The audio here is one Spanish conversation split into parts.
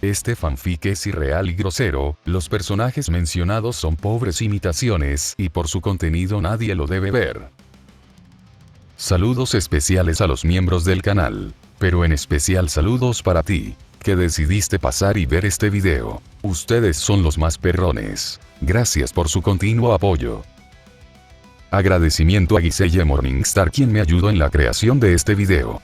Este fanfic es irreal y grosero, los personajes mencionados son pobres imitaciones y por su contenido nadie lo debe ver. Saludos especiales a los miembros del canal, pero en especial saludos para ti, que decidiste pasar y ver este video. Ustedes son los más perrones. Gracias por su continuo apoyo. Agradecimiento a Giselle Morningstar quien me ayudó en la creación de este video.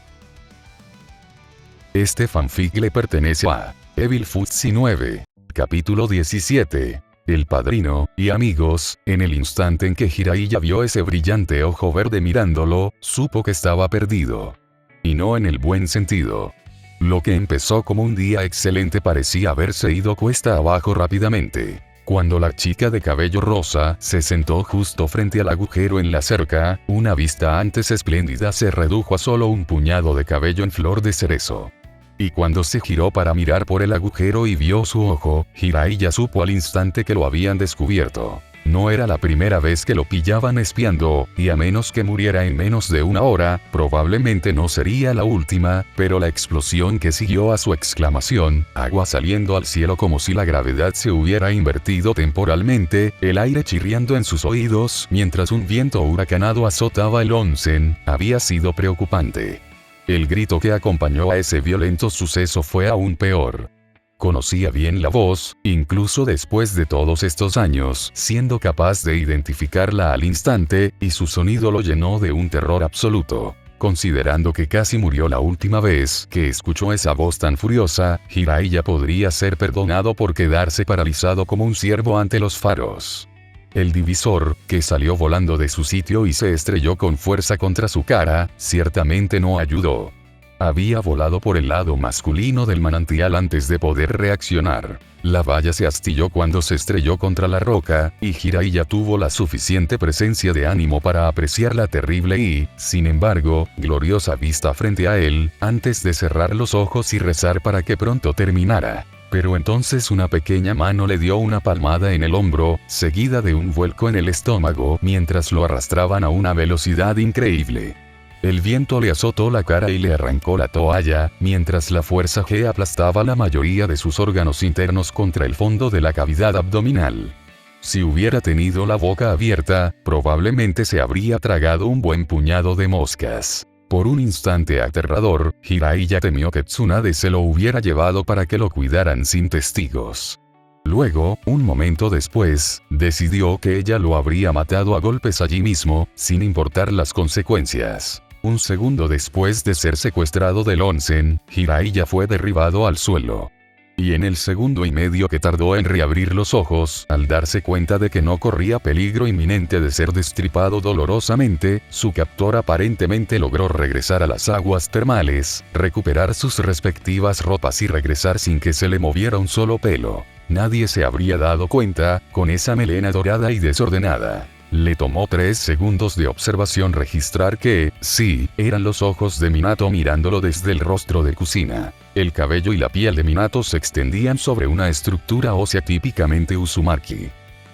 Este fanfic le pertenece a Evil Futsi 9, capítulo 17. El padrino, y amigos, en el instante en que Jiraiya vio ese brillante ojo verde mirándolo, supo que estaba perdido. Y no en el buen sentido. Lo que empezó como un día excelente parecía haberse ido cuesta abajo rápidamente. Cuando la chica de cabello rosa se sentó justo frente al agujero en la cerca, una vista antes espléndida se redujo a solo un puñado de cabello en flor de cerezo. Y cuando se giró para mirar por el agujero y vio su ojo, Jiraiya supo al instante que lo habían descubierto. No era la primera vez que lo pillaban espiando, y a menos que muriera en menos de una hora, probablemente no sería la última, pero la explosión que siguió a su exclamación, agua saliendo al cielo como si la gravedad se hubiera invertido temporalmente, el aire chirriando en sus oídos mientras un viento huracanado azotaba el onsen, había sido preocupante. El grito que acompañó a ese violento suceso fue aún peor. Conocía bien la voz, incluso después de todos estos años, siendo capaz de identificarla al instante, y su sonido lo llenó de un terror absoluto. Considerando que casi murió la última vez que escuchó esa voz tan furiosa, Jiraiya podría ser perdonado por quedarse paralizado como un ciervo ante los faros. El divisor, que salió volando de su sitio y se estrelló con fuerza contra su cara, ciertamente no ayudó. Había volado por el lado masculino del manantial antes de poder reaccionar. La valla se astilló cuando se estrelló contra la roca, y Jiraiya tuvo la suficiente presencia de ánimo para apreciar la terrible y, sin embargo, gloriosa vista frente a él, antes de cerrar los ojos y rezar para que pronto terminara. Pero entonces una pequeña mano le dio una palmada en el hombro, seguida de un vuelco en el estómago mientras lo arrastraban a una velocidad increíble. El viento le azotó la cara y le arrancó la toalla, mientras la fuerza G aplastaba la mayoría de sus órganos internos contra el fondo de la cavidad abdominal. Si hubiera tenido la boca abierta, probablemente se habría tragado un buen puñado de moscas. Por un instante aterrador, Jiraiya temió que Tsunade se lo hubiera llevado para que lo cuidaran sin testigos. Luego, un momento después, decidió que ella lo habría matado a golpes allí mismo, sin importar las consecuencias. Un segundo después de ser secuestrado del onsen, Jiraiya fue derribado al suelo. Y en el segundo y medio que tardó en reabrir los ojos, al darse cuenta de que no corría peligro inminente de ser destripado dolorosamente, su captor aparentemente logró regresar a las aguas termales, recuperar sus respectivas ropas y regresar sin que se le moviera un solo pelo. Nadie se habría dado cuenta, con esa melena dorada y desordenada. Le tomó 3 segundos de observación registrar que, sí, eran los ojos de Minato mirándolo desde el rostro de Kushina. El cabello y la piel de Minato se extendían sobre una estructura ósea típicamente Uzumaki.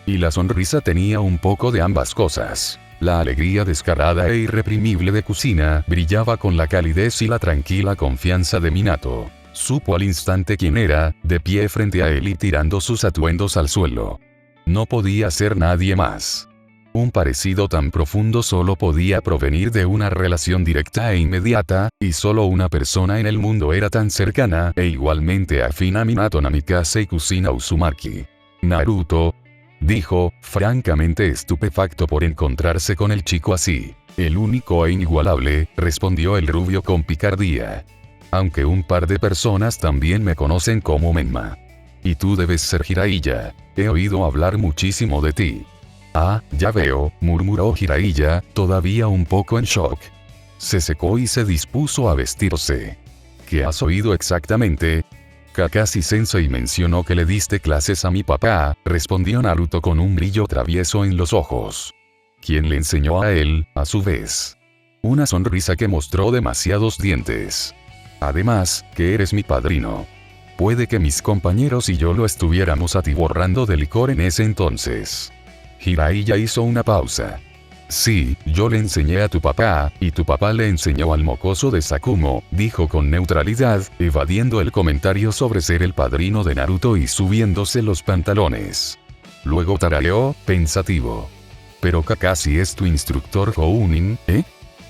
Y la sonrisa tenía un poco de ambas cosas. La alegría descarada e irreprimible de Kushina brillaba con la calidez y la tranquila confianza de Minato. Supo al instante quién era, de pie frente a él y tirando sus atuendos al suelo. No podía ser nadie más. Un parecido tan profundo solo podía provenir de una relación directa e inmediata, y solo una persona en el mundo era tan cercana e igualmente afín a Minato Namikaze y Kushina Uzumaki. Naruto, dijo, francamente estupefacto por encontrarse con el chico así. El único e inigualable, respondió el rubio con picardía. Aunque un par de personas también me conocen como Menma. Y tú debes ser Jiraiya. He oído hablar muchísimo de ti. Ah, ya veo, murmuró Jiraiya, todavía un poco en shock. Se secó y se dispuso a vestirse. ¿Qué has oído exactamente? Kakashi Sensei mencionó que le diste clases a mi papá, respondió Naruto con un brillo travieso en los ojos. ¿Quién le enseñó a él, a su vez? Una sonrisa que mostró demasiados dientes. Además, que eres mi padrino. Puede que mis compañeros y yo lo estuviéramos atiborrando de licor en ese entonces. Jiraiya hizo una pausa. Sí, yo le enseñé a tu papá, y tu papá le enseñó al mocoso de Sakumo, dijo con neutralidad, evadiendo el comentario sobre ser el padrino de Naruto y subiéndose los pantalones. Luego tarareó, pensativo. Pero Kakashi es tu instructor Jounin, ¿eh?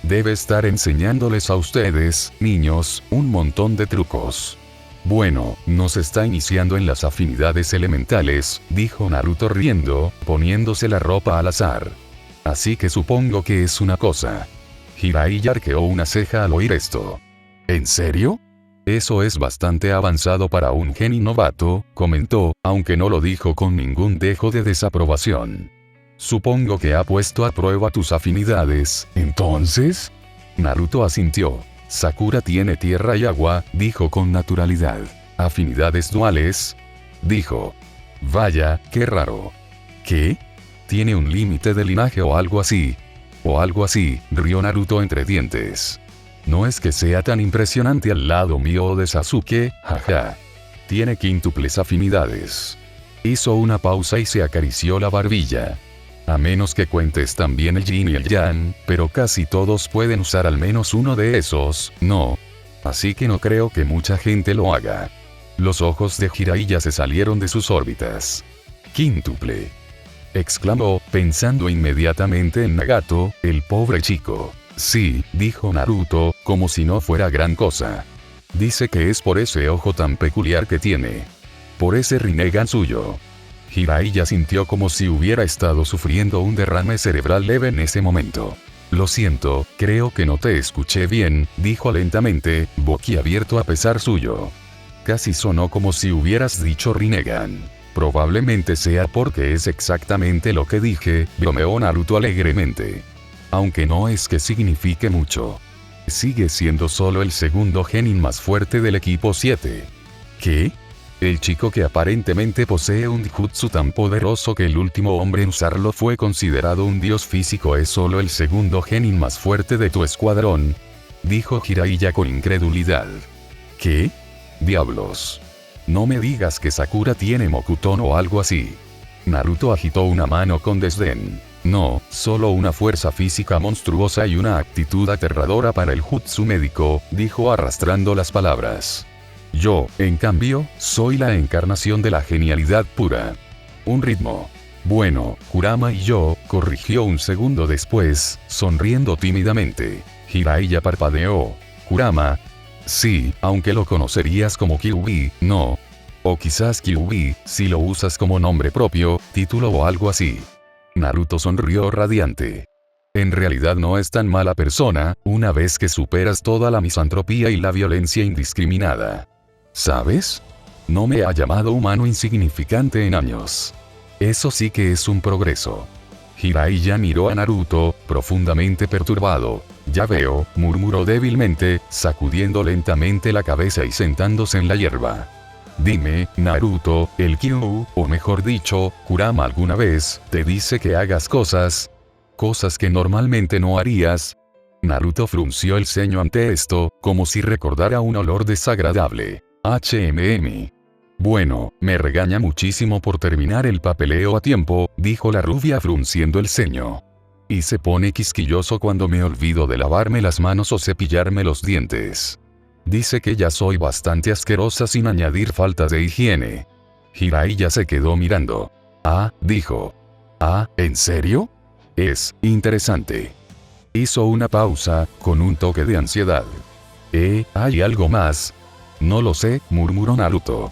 Debe estar enseñándoles a ustedes, niños, un montón de trucos. Bueno, nos está iniciando en las afinidades elementales, dijo Naruto riendo, poniéndose la ropa al azar. Así que supongo que es una cosa. Jiraiya arqueó una ceja al oír esto. ¿En serio? Eso es bastante avanzado para un genin novato, comentó, aunque no lo dijo con ningún dejo de desaprobación. Supongo que ha puesto a prueba tus afinidades, ¿entonces? Naruto asintió. Sakura tiene tierra y agua, dijo con naturalidad. ¿Afinidades duales? Dijo. Vaya, qué raro. ¿Qué? ¿Tiene un límite de linaje o algo así? O algo así, rió Naruto entre dientes. No es que sea tan impresionante al lado mío o de Sasuke, jaja. Tiene quíntuples afinidades. Hizo una pausa y se acarició la barbilla. A menos que cuentes también el yin y el yang, pero casi todos pueden usar al menos uno de esos, ¿no? Así que no creo que mucha gente lo haga. Los ojos de Jiraiya se salieron de sus órbitas. Quíntuple. Exclamó, pensando inmediatamente en Nagato, el pobre chico. Sí, dijo Naruto, como si no fuera gran cosa. Dice que es por ese ojo tan peculiar que tiene. Por ese Rinnegan suyo. Jiraiya sintió como si hubiera estado sufriendo un derrame cerebral leve en ese momento. Lo siento, creo que no te escuché bien, dijo lentamente, boquiabierto a pesar suyo. Casi sonó como si hubieras dicho Rinnegan. Probablemente sea porque es exactamente lo que dije, bromeó Naruto alegremente. Aunque no es que signifique mucho. Sigue siendo solo el segundo genin más fuerte del equipo 7. ¿Qué? El chico que aparentemente posee un jutsu tan poderoso que el último hombre en usarlo fue considerado un dios físico es solo el segundo genin más fuerte de tu escuadrón, dijo Jiraiya con incredulidad. ¿Qué? Diablos. No me digas que Sakura tiene Mokuton o algo así. Naruto agitó una mano con desdén. No, solo una fuerza física monstruosa y una actitud aterradora para el jutsu médico, dijo arrastrando las palabras. Yo, en cambio, soy la encarnación de la genialidad pura. Un ritmo. Bueno, Kurama y yo, corrigió un segundo después, sonriendo tímidamente. Jiraiya parpadeó. Kurama. Sí, aunque lo conocerías como Kyuubi, ¿no? O quizás Kyuubi, si lo usas como nombre propio, título o algo así. Naruto sonrió radiante. En realidad no es tan mala persona, una vez que superas toda la misantropía y la violencia indiscriminada. ¿Sabes? No me ha llamado humano insignificante en años. Eso sí que es un progreso. Jiraiya miró a Naruto, profundamente perturbado. Ya veo, murmuró débilmente, sacudiendo lentamente la cabeza y sentándose en la hierba. Dime, Naruto, el Kyuu, o mejor dicho, Kurama alguna vez, te dice que hagas cosas que normalmente no harías. Naruto frunció el ceño ante esto, como si recordara un olor desagradable. Bueno, me regaña muchísimo por terminar el papeleo a tiempo, dijo la rubia frunciendo el ceño. Y se pone quisquilloso cuando me olvido de lavarme las manos o cepillarme los dientes. Dice que ya soy bastante asquerosa sin añadir faltas de higiene. Jiraiya se quedó mirando. Ah, dijo. Ah, ¿en serio? Es interesante. Hizo una pausa, con un toque de ansiedad. ¿Hay algo más? No lo sé, murmuró Naruto.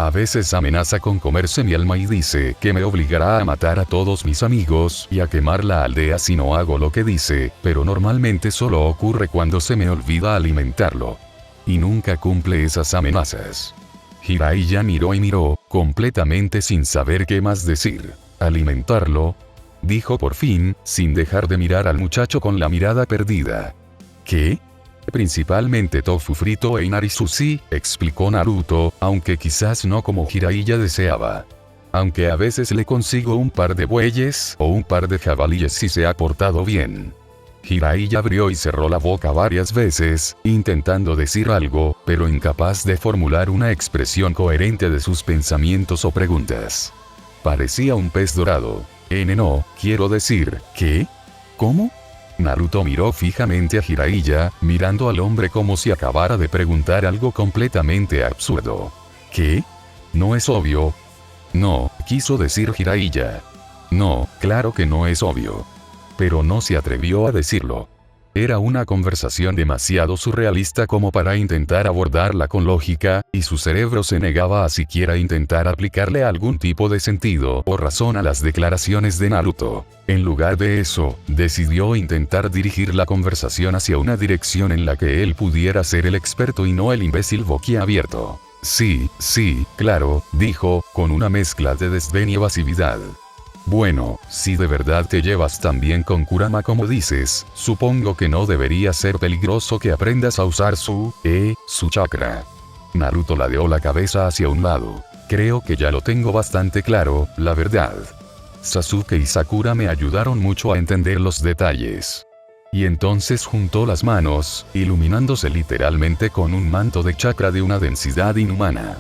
A veces amenaza con comerse mi alma y dice que me obligará a matar a todos mis amigos y a quemar la aldea si no hago lo que dice, pero normalmente solo ocurre cuando se me olvida alimentarlo. Y nunca cumple esas amenazas. Jiraiya miró y miró, completamente sin saber qué más decir. ¿Alimentarlo? Dijo por fin, sin dejar de mirar al muchacho con la mirada perdida. ¿Qué? Principalmente tofu frito e inari sushi, explicó Naruto, aunque quizás no como Jiraiya deseaba. Aunque a veces le consigo un par de bueyes o un par de jabalíes si se ha portado bien. Jiraiya abrió y cerró la boca varias veces, intentando decir algo, pero incapaz de formular una expresión coherente de sus pensamientos o preguntas. Parecía un pez dorado. No, quiero decir, ¿qué? ¿Cómo? Naruto miró fijamente a Jiraiya, mirando al hombre como si acabara de preguntar algo completamente absurdo. ¿Qué? ¿No es obvio? No, quiso decir Jiraiya. No, claro que no es obvio. Pero no se atrevió a decirlo. Era una conversación demasiado surrealista como para intentar abordarla con lógica, y su cerebro se negaba a siquiera intentar aplicarle algún tipo de sentido o razón a las declaraciones de Naruto. En lugar de eso, decidió intentar dirigir la conversación hacia una dirección en la que él pudiera ser el experto y no el imbécil boquiabierto. Sí, claro, dijo, con una mezcla de desdén y evasividad. Bueno, si de verdad te llevas tan bien con Kurama como dices, supongo que no debería ser peligroso que aprendas a usar su chakra. Naruto ladeó la cabeza hacia un lado. Creo que ya lo tengo bastante claro, la verdad. Sasuke y Sakura me ayudaron mucho a entender los detalles. Y entonces juntó las manos, iluminándose literalmente con un manto de chakra de una densidad inhumana.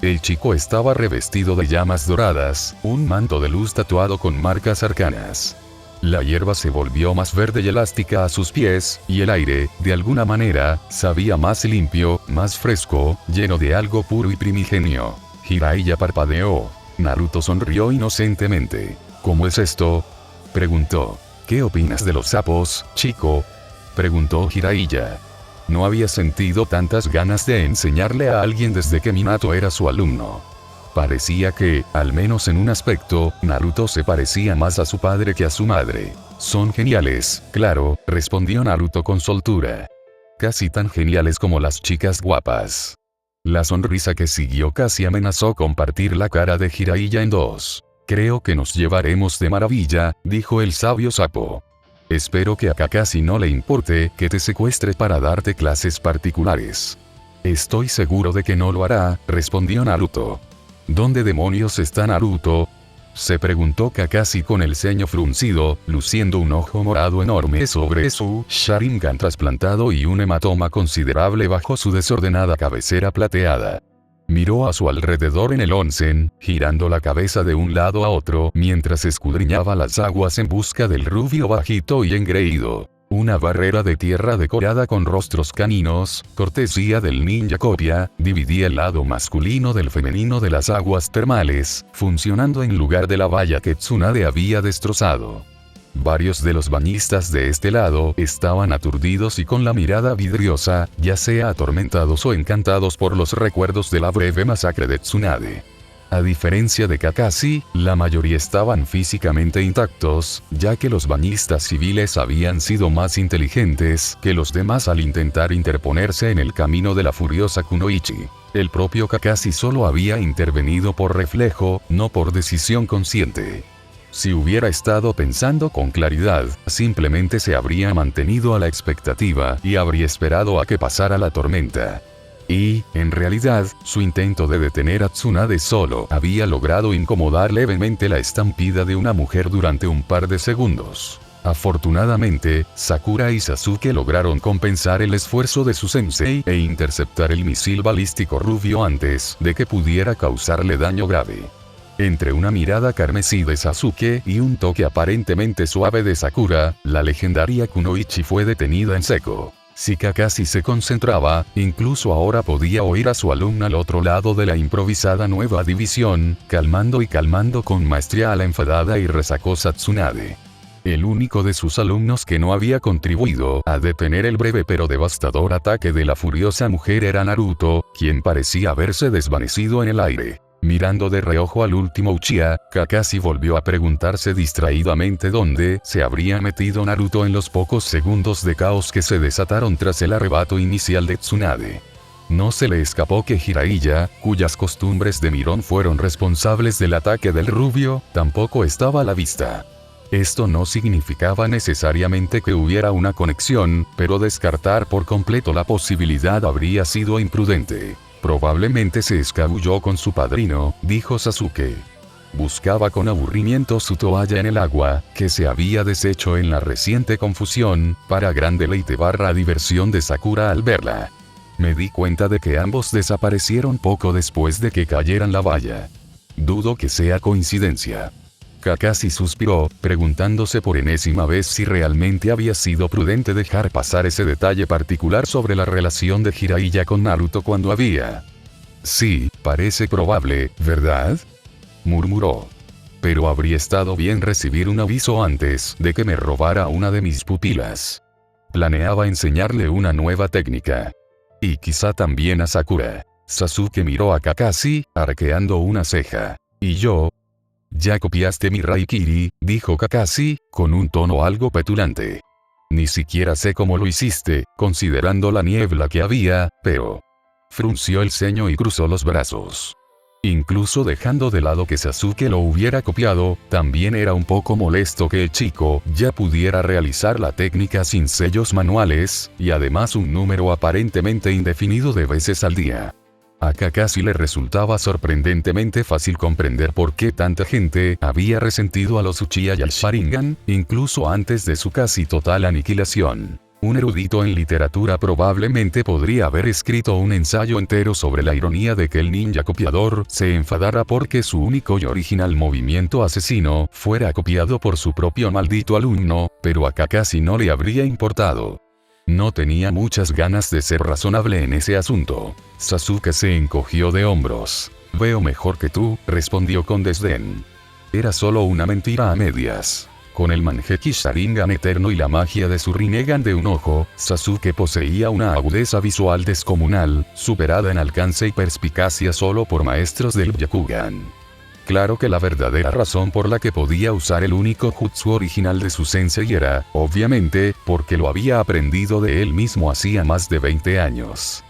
El chico estaba revestido de llamas doradas, un manto de luz tatuado con marcas arcanas. La hierba se volvió más verde y elástica a sus pies, y el aire, de alguna manera, sabía más limpio, más fresco, lleno de algo puro y primigenio. Jiraiya parpadeó. Naruto sonrió inocentemente. ¿Cómo es esto? Preguntó. ¿Qué opinas de los sapos, chico? Preguntó Jiraiya. No había sentido tantas ganas de enseñarle a alguien desde que Minato era su alumno. Parecía que, al menos en un aspecto, Naruto se parecía más a su padre que a su madre. Son geniales, claro, respondió Naruto con soltura. Casi tan geniales como las chicas guapas. La sonrisa que siguió casi amenazó con partir la cara de Jiraiya en dos. Creo que nos llevaremos de maravilla, dijo el sabio sapo. Espero que a Kakashi no le importe que te secuestre para darte clases particulares. Estoy seguro de que no lo hará, respondió Naruto. ¿Dónde demonios está Naruto? Se preguntó Kakashi con el ceño fruncido, luciendo un ojo morado enorme sobre su Sharingan trasplantado y un hematoma considerable bajo su desordenada cabecera plateada. Miró a su alrededor en el onsen, girando la cabeza de un lado a otro mientras escudriñaba las aguas en busca del rubio bajito y engreído. Una barrera de tierra decorada con rostros caninos, cortesía del ninja copia, dividía el lado masculino del femenino de las aguas termales, funcionando en lugar de la valla que Tsunade había destrozado. Varios de los bañistas de este lado estaban aturdidos y con la mirada vidriosa, ya sea atormentados o encantados por los recuerdos de la breve masacre de Tsunade. A diferencia de Kakashi, la mayoría estaban físicamente intactos, ya que los bañistas civiles habían sido más inteligentes que los demás al intentar interponerse en el camino de la furiosa Kunoichi. El propio Kakashi solo había intervenido por reflejo, no por decisión consciente. Si hubiera estado pensando con claridad, simplemente se habría mantenido a la expectativa y habría esperado a que pasara la tormenta. Y, en realidad, su intento de detener a Tsunade solo había logrado incomodar levemente la estampida de una mujer durante un par de segundos. Afortunadamente, Sakura y Sasuke lograron compensar el esfuerzo de su sensei e interceptar el misil balístico rubio antes de que pudiera causarle daño grave. Entre una mirada carmesí de Sasuke y un toque aparentemente suave de Sakura, la legendaria Kunoichi fue detenida en seco. Si Kakashi se concentraba, incluso ahora podía oír a su alumna al otro lado de la improvisada nueva división, calmando con maestría a la enfadada y resacosa Tsunade. El único de sus alumnos que no había contribuido a detener el breve pero devastador ataque de la furiosa mujer era Naruto, quien parecía haberse desvanecido en el aire. Mirando de reojo al último Uchiha, Kakashi volvió a preguntarse distraídamente dónde se habría metido Naruto en los pocos segundos de caos que se desataron tras el arrebato inicial de Tsunade. No se le escapó que Jiraiya, cuyas costumbres de mirón fueron responsables del ataque del rubio, tampoco estaba a la vista. Esto no significaba necesariamente que hubiera una conexión, pero descartar por completo la posibilidad habría sido imprudente. Probablemente se escabulló con su padrino, dijo Sasuke. Buscaba con aburrimiento su toalla en el agua, que se había deshecho en la reciente confusión, para gran deleite / diversión de Sakura al verla. Me di cuenta de que ambos desaparecieron poco después de que cayeran la valla. Dudo que sea coincidencia. Kakashi suspiró, preguntándose por enésima vez si realmente había sido prudente dejar pasar ese detalle particular sobre la relación de Jiraiya con Naruto cuando había. Sí, parece probable, ¿verdad?, murmuró. Pero habría estado bien recibir un aviso antes de que me robara una de mis pupilas. Planeaba enseñarle una nueva técnica. Y quizá también a Sakura. Sasuke miró a Kakashi, arqueando una ceja. ¿Y yo? Ya copiaste mi Raikiri, dijo Kakashi, con un tono algo petulante. Ni siquiera sé cómo lo hiciste, considerando la niebla que había, pero... Frunció el ceño y cruzó los brazos. Incluso dejando de lado que Sasuke lo hubiera copiado, también era un poco molesto que el chico ya pudiera realizar la técnica sin sellos manuales, y además un número aparentemente indefinido de veces al día. A Kakashi le resultaba sorprendentemente fácil comprender por qué tanta gente había resentido a los Uchiha y al Sharingan, incluso antes de su casi total aniquilación. Un erudito en literatura probablemente podría haber escrito un ensayo entero sobre la ironía de que el ninja copiador se enfadara porque su único y original movimiento asesino fuera copiado por su propio maldito alumno, pero a Kakashi no le habría importado. No tenía muchas ganas de ser razonable en ese asunto. Sasuke se encogió de hombros. Veo mejor que tú, respondió con desdén. Era solo una mentira a medias. Con el Mangekyou Sharingan eterno y la magia de su Rinnegan de un ojo, Sasuke poseía una agudeza visual descomunal, superada en alcance y perspicacia solo por maestros del Byakugan. Claro que la verdadera razón por la que podía usar el único jutsu original de su sensei era, obviamente, porque lo había aprendido de él mismo hacía más de 20 años.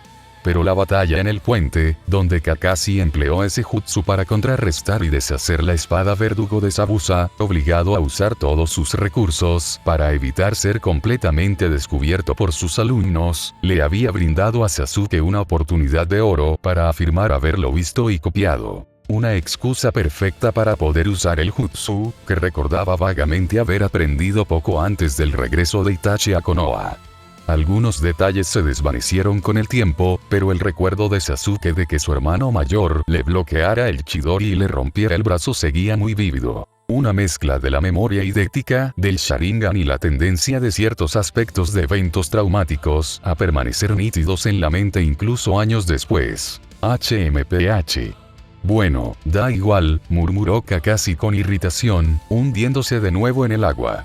Pero la batalla en el puente, donde Kakashi empleó ese jutsu para contrarrestar y deshacer la espada verdugo de Zabuza, obligado a usar todos sus recursos para evitar ser completamente descubierto por sus alumnos, le había brindado a Sasuke una oportunidad de oro para afirmar haberlo visto y copiado. Una excusa perfecta para poder usar el jutsu, que recordaba vagamente haber aprendido poco antes del regreso de Itachi a Konoha. Algunos detalles se desvanecieron con el tiempo, pero el recuerdo de Sasuke de que su hermano mayor le bloqueara el Chidori y le rompiera el brazo seguía muy vívido. Una mezcla de la memoria idéntica del Sharingan y la tendencia de ciertos aspectos de eventos traumáticos a permanecer nítidos en la mente incluso años después. HMPH. Bueno, da igual, murmuró Kakashi con irritación, hundiéndose de nuevo en el agua.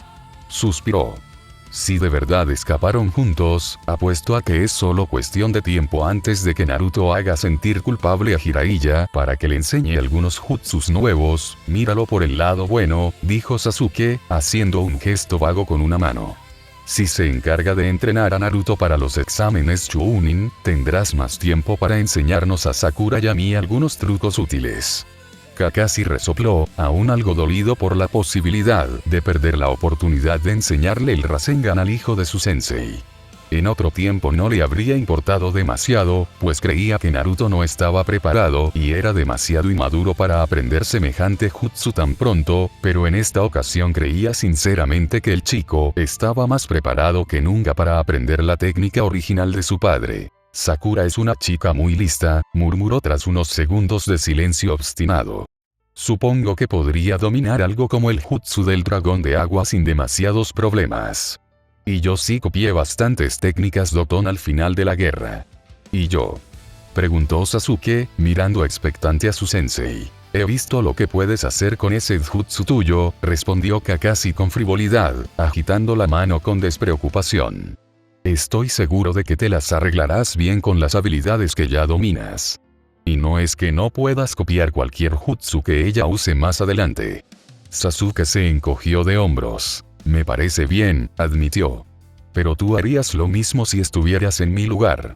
Suspiró. Si de verdad escaparon juntos, apuesto a que es solo cuestión de tiempo antes de que Naruto haga sentir culpable a Jiraiya para que le enseñe algunos jutsus nuevos. Míralo por el lado bueno, dijo Sasuke, haciendo un gesto vago con una mano. Si se encarga de entrenar a Naruto para los exámenes Chunin, tendrás más tiempo para enseñarnos a Sakura y a mí algunos trucos útiles. Kakashi resopló, aún algo dolido por la posibilidad de perder la oportunidad de enseñarle el Rasengan al hijo de su sensei. En otro tiempo no le habría importado demasiado, pues creía que Naruto no estaba preparado y era demasiado inmaduro para aprender semejante jutsu tan pronto, pero en esta ocasión creía sinceramente que el chico estaba más preparado que nunca para aprender la técnica original de su padre. Sakura es una chica muy lista, murmuró tras unos segundos de silencio obstinado. Supongo que podría dominar algo como el jutsu del dragón de agua sin demasiados problemas. Y yo sí copié bastantes técnicas Doton al final de la guerra. ¿Y yo? Preguntó Sasuke, mirando expectante a su sensei. He visto lo que puedes hacer con ese jutsu tuyo, respondió Kakashi con frivolidad, agitando la mano con despreocupación. Estoy seguro de que te las arreglarás bien con las habilidades que ya dominas. Y no es que no puedas copiar cualquier jutsu que ella use más adelante. Sasuke se encogió de hombros. Me parece bien, admitió. Pero tú harías lo mismo si estuvieras en mi lugar.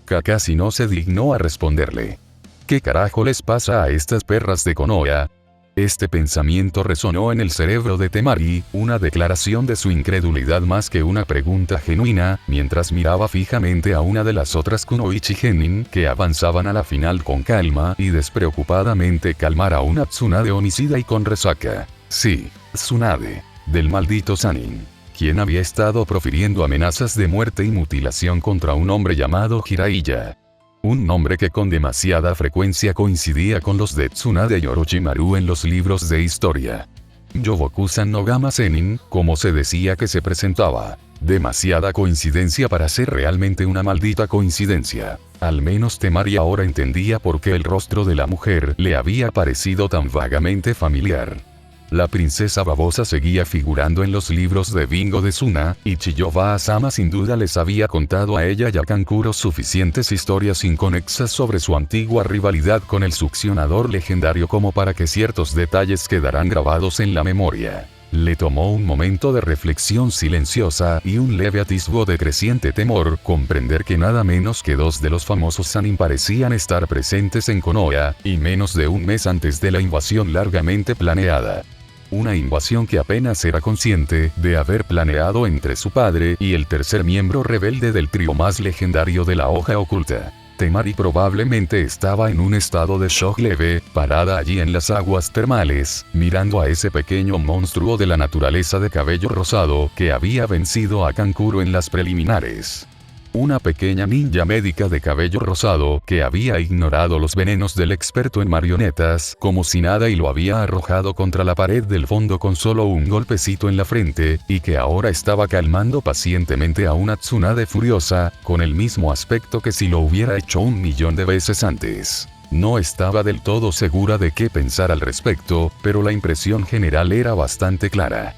Kakashi no se dignó a responderle. ¿Qué carajo les pasa a estas perras de Konoha? Este pensamiento resonó en el cerebro de Temari, una declaración de su incredulidad más que una pregunta genuina, mientras miraba fijamente a una de las otras Kunoichi Genin que avanzaban a la final con calma y despreocupadamente calmar a una Tsunade homicida y con resaca. Sí, Tsunade, del maldito Sannin, quien había estado profiriendo amenazas de muerte y mutilación contra un hombre llamado Jiraiya. Un nombre que con demasiada frecuencia coincidía con los de Tsunade y Orochimaru en los libros de historia. Yoboku-san no Gama Zenin, como se decía que se presentaba. Demasiada coincidencia para ser realmente una maldita coincidencia. Al menos Temari ahora entendía por qué el rostro de la mujer le había parecido tan vagamente familiar. La princesa babosa seguía figurando en los libros de Bingo de Tsuna, y Chiyoba-sama sin duda les había contado a ella y a Kankuro suficientes historias inconexas sobre su antigua rivalidad con el succionador legendario como para que ciertos detalles quedarán grabados en la memoria. Le tomó un momento de reflexión silenciosa y un leve atisbo de creciente temor comprender que nada menos que dos de los famosos Sanin parecían estar presentes en Konoha, y menos de un mes antes de la invasión largamente planeada. Una invasión que apenas era consciente de haber planeado entre su padre y el tercer miembro rebelde del trío más legendario de la hoja oculta. Temari probablemente estaba en un estado de shock leve, parada allí en las aguas termales, mirando a ese pequeño monstruo de la naturaleza de cabello rosado que había vencido a Kankuro en las preliminares. Una pequeña ninja médica de cabello rosado que había ignorado los venenos del experto en marionetas como si nada y lo había arrojado contra la pared del fondo con solo un golpecito en la frente, y que ahora estaba calmando pacientemente a una Tsunade furiosa, con el mismo aspecto que si lo hubiera hecho 1.000.000 de veces antes. No estaba del todo segura de qué pensar al respecto, pero la impresión general era bastante clara.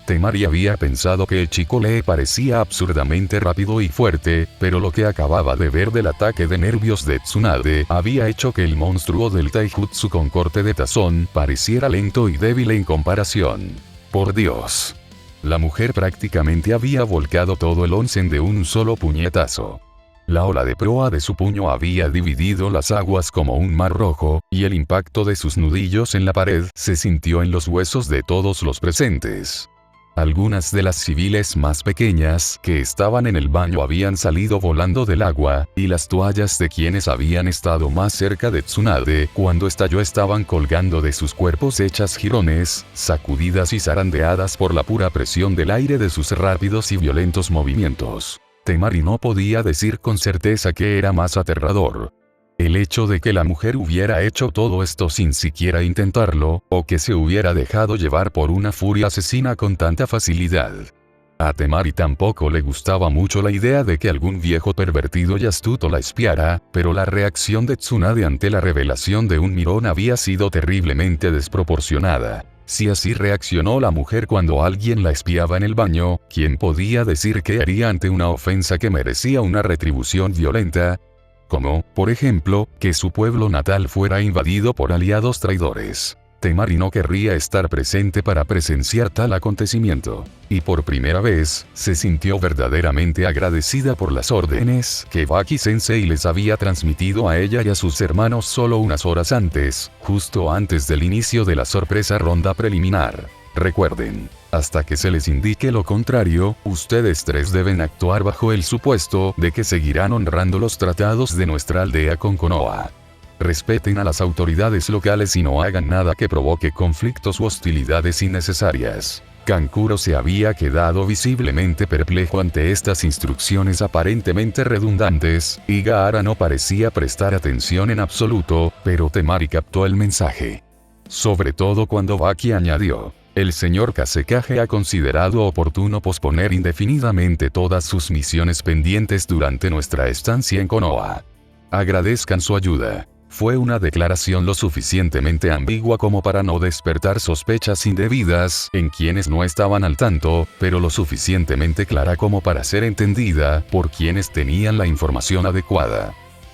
Temari había pensado que el chico le parecía absurdamente rápido y fuerte, pero lo que acababa de ver del ataque de nervios de Tsunade había hecho que el monstruo del taijutsu con corte de tazón pareciera lento y débil en comparación. Por Dios. La mujer prácticamente había volcado todo el onsen de un solo puñetazo. La ola de proa de su puño había dividido las aguas como un mar rojo, y el impacto de sus nudillos en la pared se sintió en los huesos de todos los presentes. Algunas de las civiles más pequeñas que estaban en el baño habían salido volando del agua, y las toallas de quienes habían estado más cerca de Tsunade cuando estalló estaban colgando de sus cuerpos hechas jirones, sacudidas y zarandeadas por la pura presión del aire de sus rápidos y violentos movimientos. Temari no podía decir con certeza qué era más aterrador. El hecho de que la mujer hubiera hecho todo esto sin siquiera intentarlo, o que se hubiera dejado llevar por una furia asesina con tanta facilidad. A Temari tampoco le gustaba mucho la idea de que algún viejo pervertido y astuto la espiara, pero la reacción de Tsunade ante la revelación de un mirón había sido terriblemente desproporcionada. Si así reaccionó la mujer cuando alguien la espiaba en el baño, ¿quién podía decir qué haría ante una ofensa que merecía una retribución violenta? Como, por ejemplo, que su pueblo natal fuera invadido por aliados traidores. Temari no querría estar presente para presenciar tal acontecimiento. Y por primera vez, se sintió verdaderamente agradecida por las órdenes que Baki-sensei les había transmitido a ella y a sus hermanos solo unas horas antes, justo antes del inicio de la sorpresa ronda preliminar. Recuerden, hasta que se les indique lo contrario, ustedes tres deben actuar bajo el supuesto de que seguirán honrando los tratados de nuestra aldea con Konoha. Respeten a las autoridades locales y no hagan nada que provoque conflictos u hostilidades innecesarias. Kankuro se había quedado visiblemente perplejo ante estas instrucciones aparentemente redundantes, y Gaara no parecía prestar atención en absoluto, pero Temari captó el mensaje. Sobre todo cuando Baki añadió: el señor Kasekage ha considerado oportuno posponer indefinidamente todas sus misiones pendientes durante nuestra estancia en Konoha. Agradezcan su ayuda. Fue una declaración lo suficientemente ambigua como para no despertar sospechas indebidas en quienes no estaban al tanto, pero lo suficientemente clara como para ser entendida por quienes tenían la información adecuada.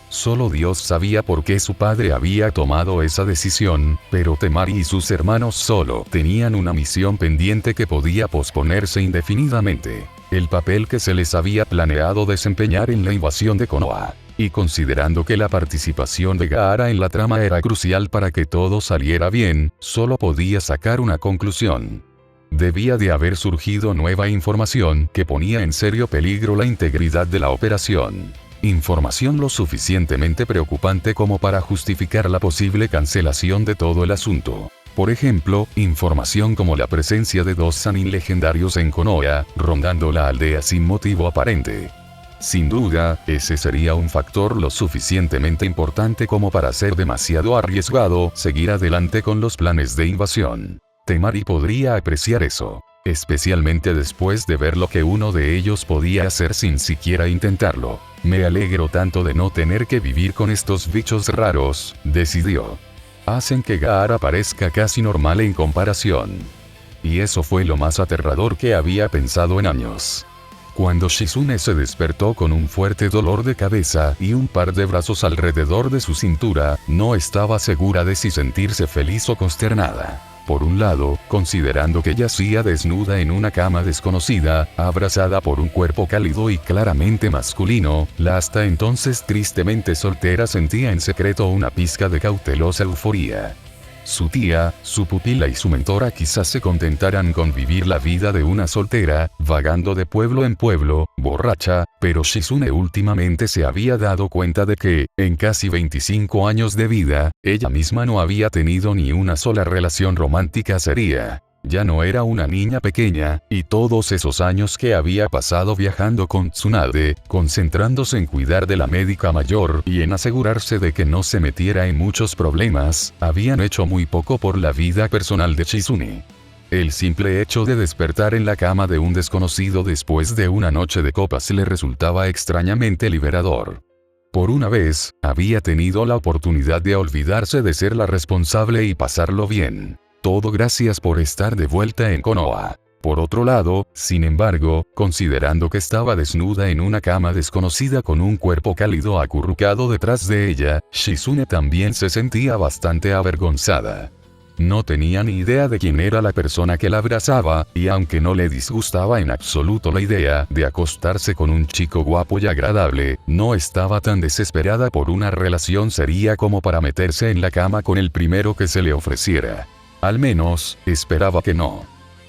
Solo Dios sabía por qué su padre había tomado esa decisión, pero Temari y sus hermanos solo tenían una misión pendiente que podía posponerse indefinidamente: el papel que se les había planeado desempeñar en la invasión de Konoha. Y considerando que la participación de Gaara en la trama era crucial para que todo saliera bien, solo podía sacar una conclusión. Debía de haber surgido nueva información que ponía en serio peligro la integridad de la operación. Información lo suficientemente preocupante como para justificar la posible cancelación de todo el asunto. Por ejemplo, información como la presencia de dos Sanin legendarios en Konoha, rondando la aldea sin motivo aparente. Sin duda, ese sería un factor lo suficientemente importante como para ser demasiado arriesgado seguir adelante con los planes de invasión. Temari podría apreciar eso. Especialmente después de ver lo que uno de ellos podía hacer sin siquiera intentarlo. Me alegro tanto de no tener que vivir con estos bichos raros, decidió. Hacen que Gaara parezca casi normal en comparación. Y eso fue lo más aterrador que había pensado en años. Cuando Shizune se despertó con un fuerte dolor de cabeza y un par de brazos alrededor de su cintura, no estaba segura de si sentirse feliz o consternada. Por un lado, considerando que yacía desnuda en una cama desconocida, abrazada por un cuerpo cálido y claramente masculino, la hasta entonces tristemente soltera sentía en secreto una pizca de cautelosa euforía. Su tía, su pupila y su mentora quizás se contentaran con vivir la vida de una soltera, vagando de pueblo en pueblo, borracha, pero Shizune últimamente se había dado cuenta de que, en casi 25 años de vida, ella misma no había tenido ni una sola relación romántica seria. Ya no era una niña pequeña, y todos esos años que había pasado viajando con Tsunade, concentrándose en cuidar de la médica mayor y en asegurarse de que no se metiera en muchos problemas, habían hecho muy poco por la vida personal de Shizune. El simple hecho de despertar en la cama de un desconocido después de una noche de copas le resultaba extrañamente liberador. Por una vez, había tenido la oportunidad de olvidarse de ser la responsable y pasarlo bien. Todo gracias por estar de vuelta en Konoha. Por otro lado, sin embargo, considerando que estaba desnuda en una cama desconocida con un cuerpo cálido acurrucado detrás de ella, Shizune también se sentía bastante avergonzada. No tenía ni idea de quién era la persona que la abrazaba, y aunque no le disgustaba en absoluto la idea de acostarse con un chico guapo y agradable, no estaba tan desesperada por una relación seria como para meterse en la cama con el primero que se le ofreciera. Al menos, esperaba que no.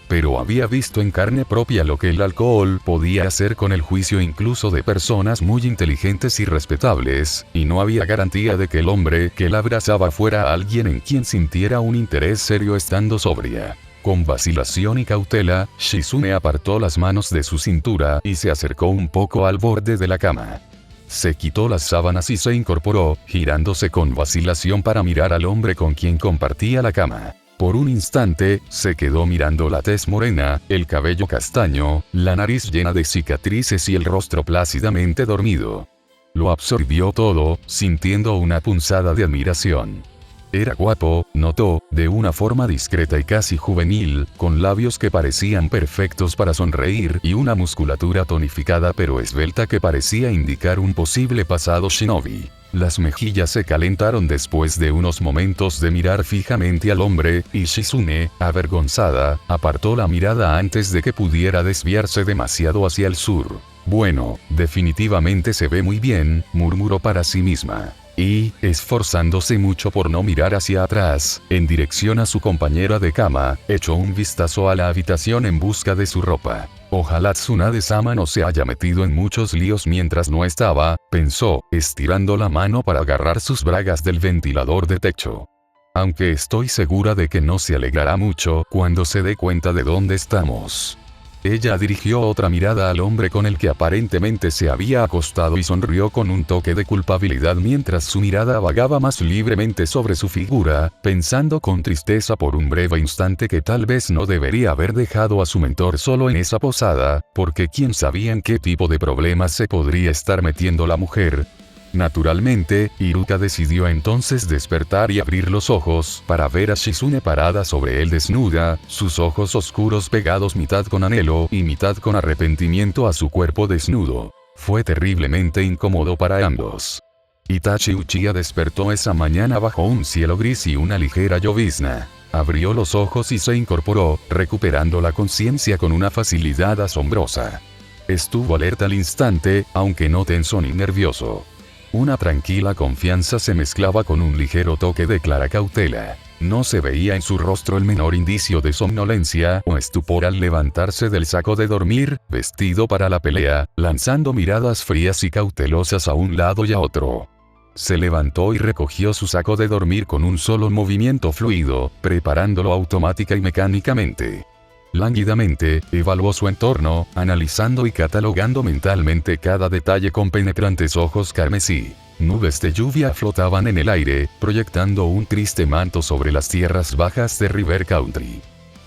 Pero había visto en carne propia lo que el alcohol podía hacer con el juicio incluso de personas muy inteligentes y respetables, y no había garantía de que el hombre que la abrazaba fuera alguien en quien sintiera un interés serio estando sobria. Con vacilación y cautela, Shizune apartó las manos de su cintura y se acercó un poco al borde de la cama. Se quitó las sábanas y se incorporó, girándose con vacilación para mirar al hombre con quien compartía la cama. Por un instante, se quedó mirando la tez morena, el cabello castaño, la nariz llena de cicatrices y el rostro plácidamente dormido. Lo absorbió todo, sintiendo una punzada de admiración. Era guapo, notó, de una forma discreta y casi juvenil, con labios que parecían perfectos para sonreír y una musculatura tonificada pero esbelta que parecía indicar un posible pasado shinobi. Las mejillas se calentaron después de unos momentos de mirar fijamente al hombre, y Shizune, avergonzada, apartó la mirada antes de que pudiera desviarse demasiado hacia el sur. Bueno, definitivamente se ve muy bien, murmuró para sí misma. Y, esforzándose mucho por no mirar hacia atrás, en dirección a su compañera de cama, echó un vistazo a la habitación en busca de su ropa. Ojalá Tsunade-sama no se haya metido en muchos líos mientras no estaba, pensó, estirando la mano para agarrar sus bragas del ventilador de techo. Aunque estoy segura de que no se alegrará mucho cuando se dé cuenta de dónde estamos. Ella dirigió otra mirada al hombre con el que aparentemente se había acostado y sonrió con un toque de culpabilidad mientras su mirada vagaba más libremente sobre su figura, pensando con tristeza por un breve instante que tal vez no debería haber dejado a su mentor solo en esa posada, porque quién sabía en qué tipo de problemas se podría estar metiendo la mujer. Naturalmente, Iruka decidió entonces despertar y abrir los ojos para ver a Shizune parada sobre él desnuda, sus ojos oscuros pegados mitad con anhelo y mitad con arrepentimiento a su cuerpo desnudo. Fue terriblemente incómodo para ambos. Itachi Uchiha despertó esa mañana bajo un cielo gris y una ligera llovizna. Abrió los ojos y se incorporó, recuperando la conciencia con una facilidad asombrosa. Estuvo alerta al instante, aunque no tenso ni nervioso. Una tranquila confianza se mezclaba con un ligero toque de clara cautela. No se veía en su rostro el menor indicio de somnolencia o estupor al levantarse del saco de dormir, vestido para la pelea, lanzando miradas frías y cautelosas a un lado y a otro. Se levantó y recogió su saco de dormir con un solo movimiento fluido, preparándolo automática y mecánicamente. Lánguidamente, evaluó su entorno, analizando y catalogando mentalmente cada detalle con penetrantes ojos carmesí. Nubes de lluvia flotaban en el aire, proyectando un triste manto sobre las tierras bajas de River Country.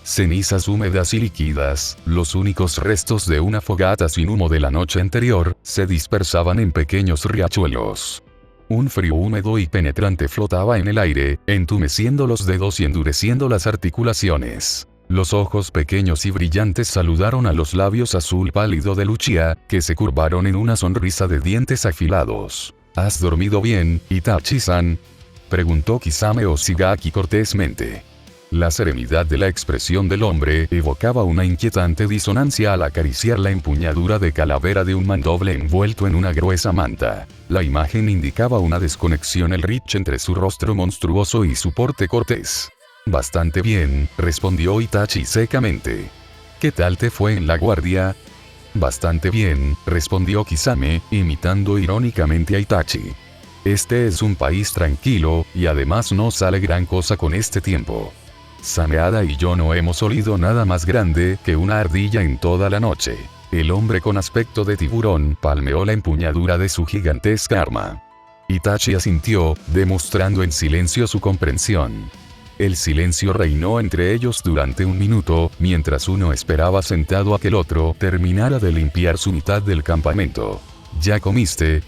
Cenizas húmedas y líquidas, los únicos restos de una fogata sin humo de la noche anterior, se dispersaban en pequeños riachuelos. Un frío húmedo y penetrante flotaba en el aire, entumeciendo los dedos y endureciendo las articulaciones. Los ojos pequeños y brillantes saludaron a los labios azul pálido de Lucia, que se curvaron en una sonrisa de dientes afilados. ¿Has dormido bien, Itachi-san?, preguntó Kisame Oshigaki cortésmente. La serenidad de la expresión del hombre evocaba una inquietante disonancia al acariciar la empuñadura de calavera de un mandoble envuelto en una gruesa manta. La imagen indicaba una desconexión el rich entre su rostro monstruoso y su porte cortés. Bastante bien, respondió Itachi secamente. ¿Qué tal te fue en la guardia? Bastante bien, respondió Kisame, imitando irónicamente a Itachi. Este es un país tranquilo, y además no sale gran cosa con este tiempo. Sameada y yo no hemos olido nada más grande que una ardilla en toda la noche. El hombre con aspecto de tiburón palmeó la empuñadura de su gigantesca arma. Itachi asintió, demostrando en silencio su comprensión. El silencio reinó entre ellos durante un minuto, mientras uno esperaba sentado a que el otro terminara de limpiar su mitad del campamento. ¿Ya comiste?,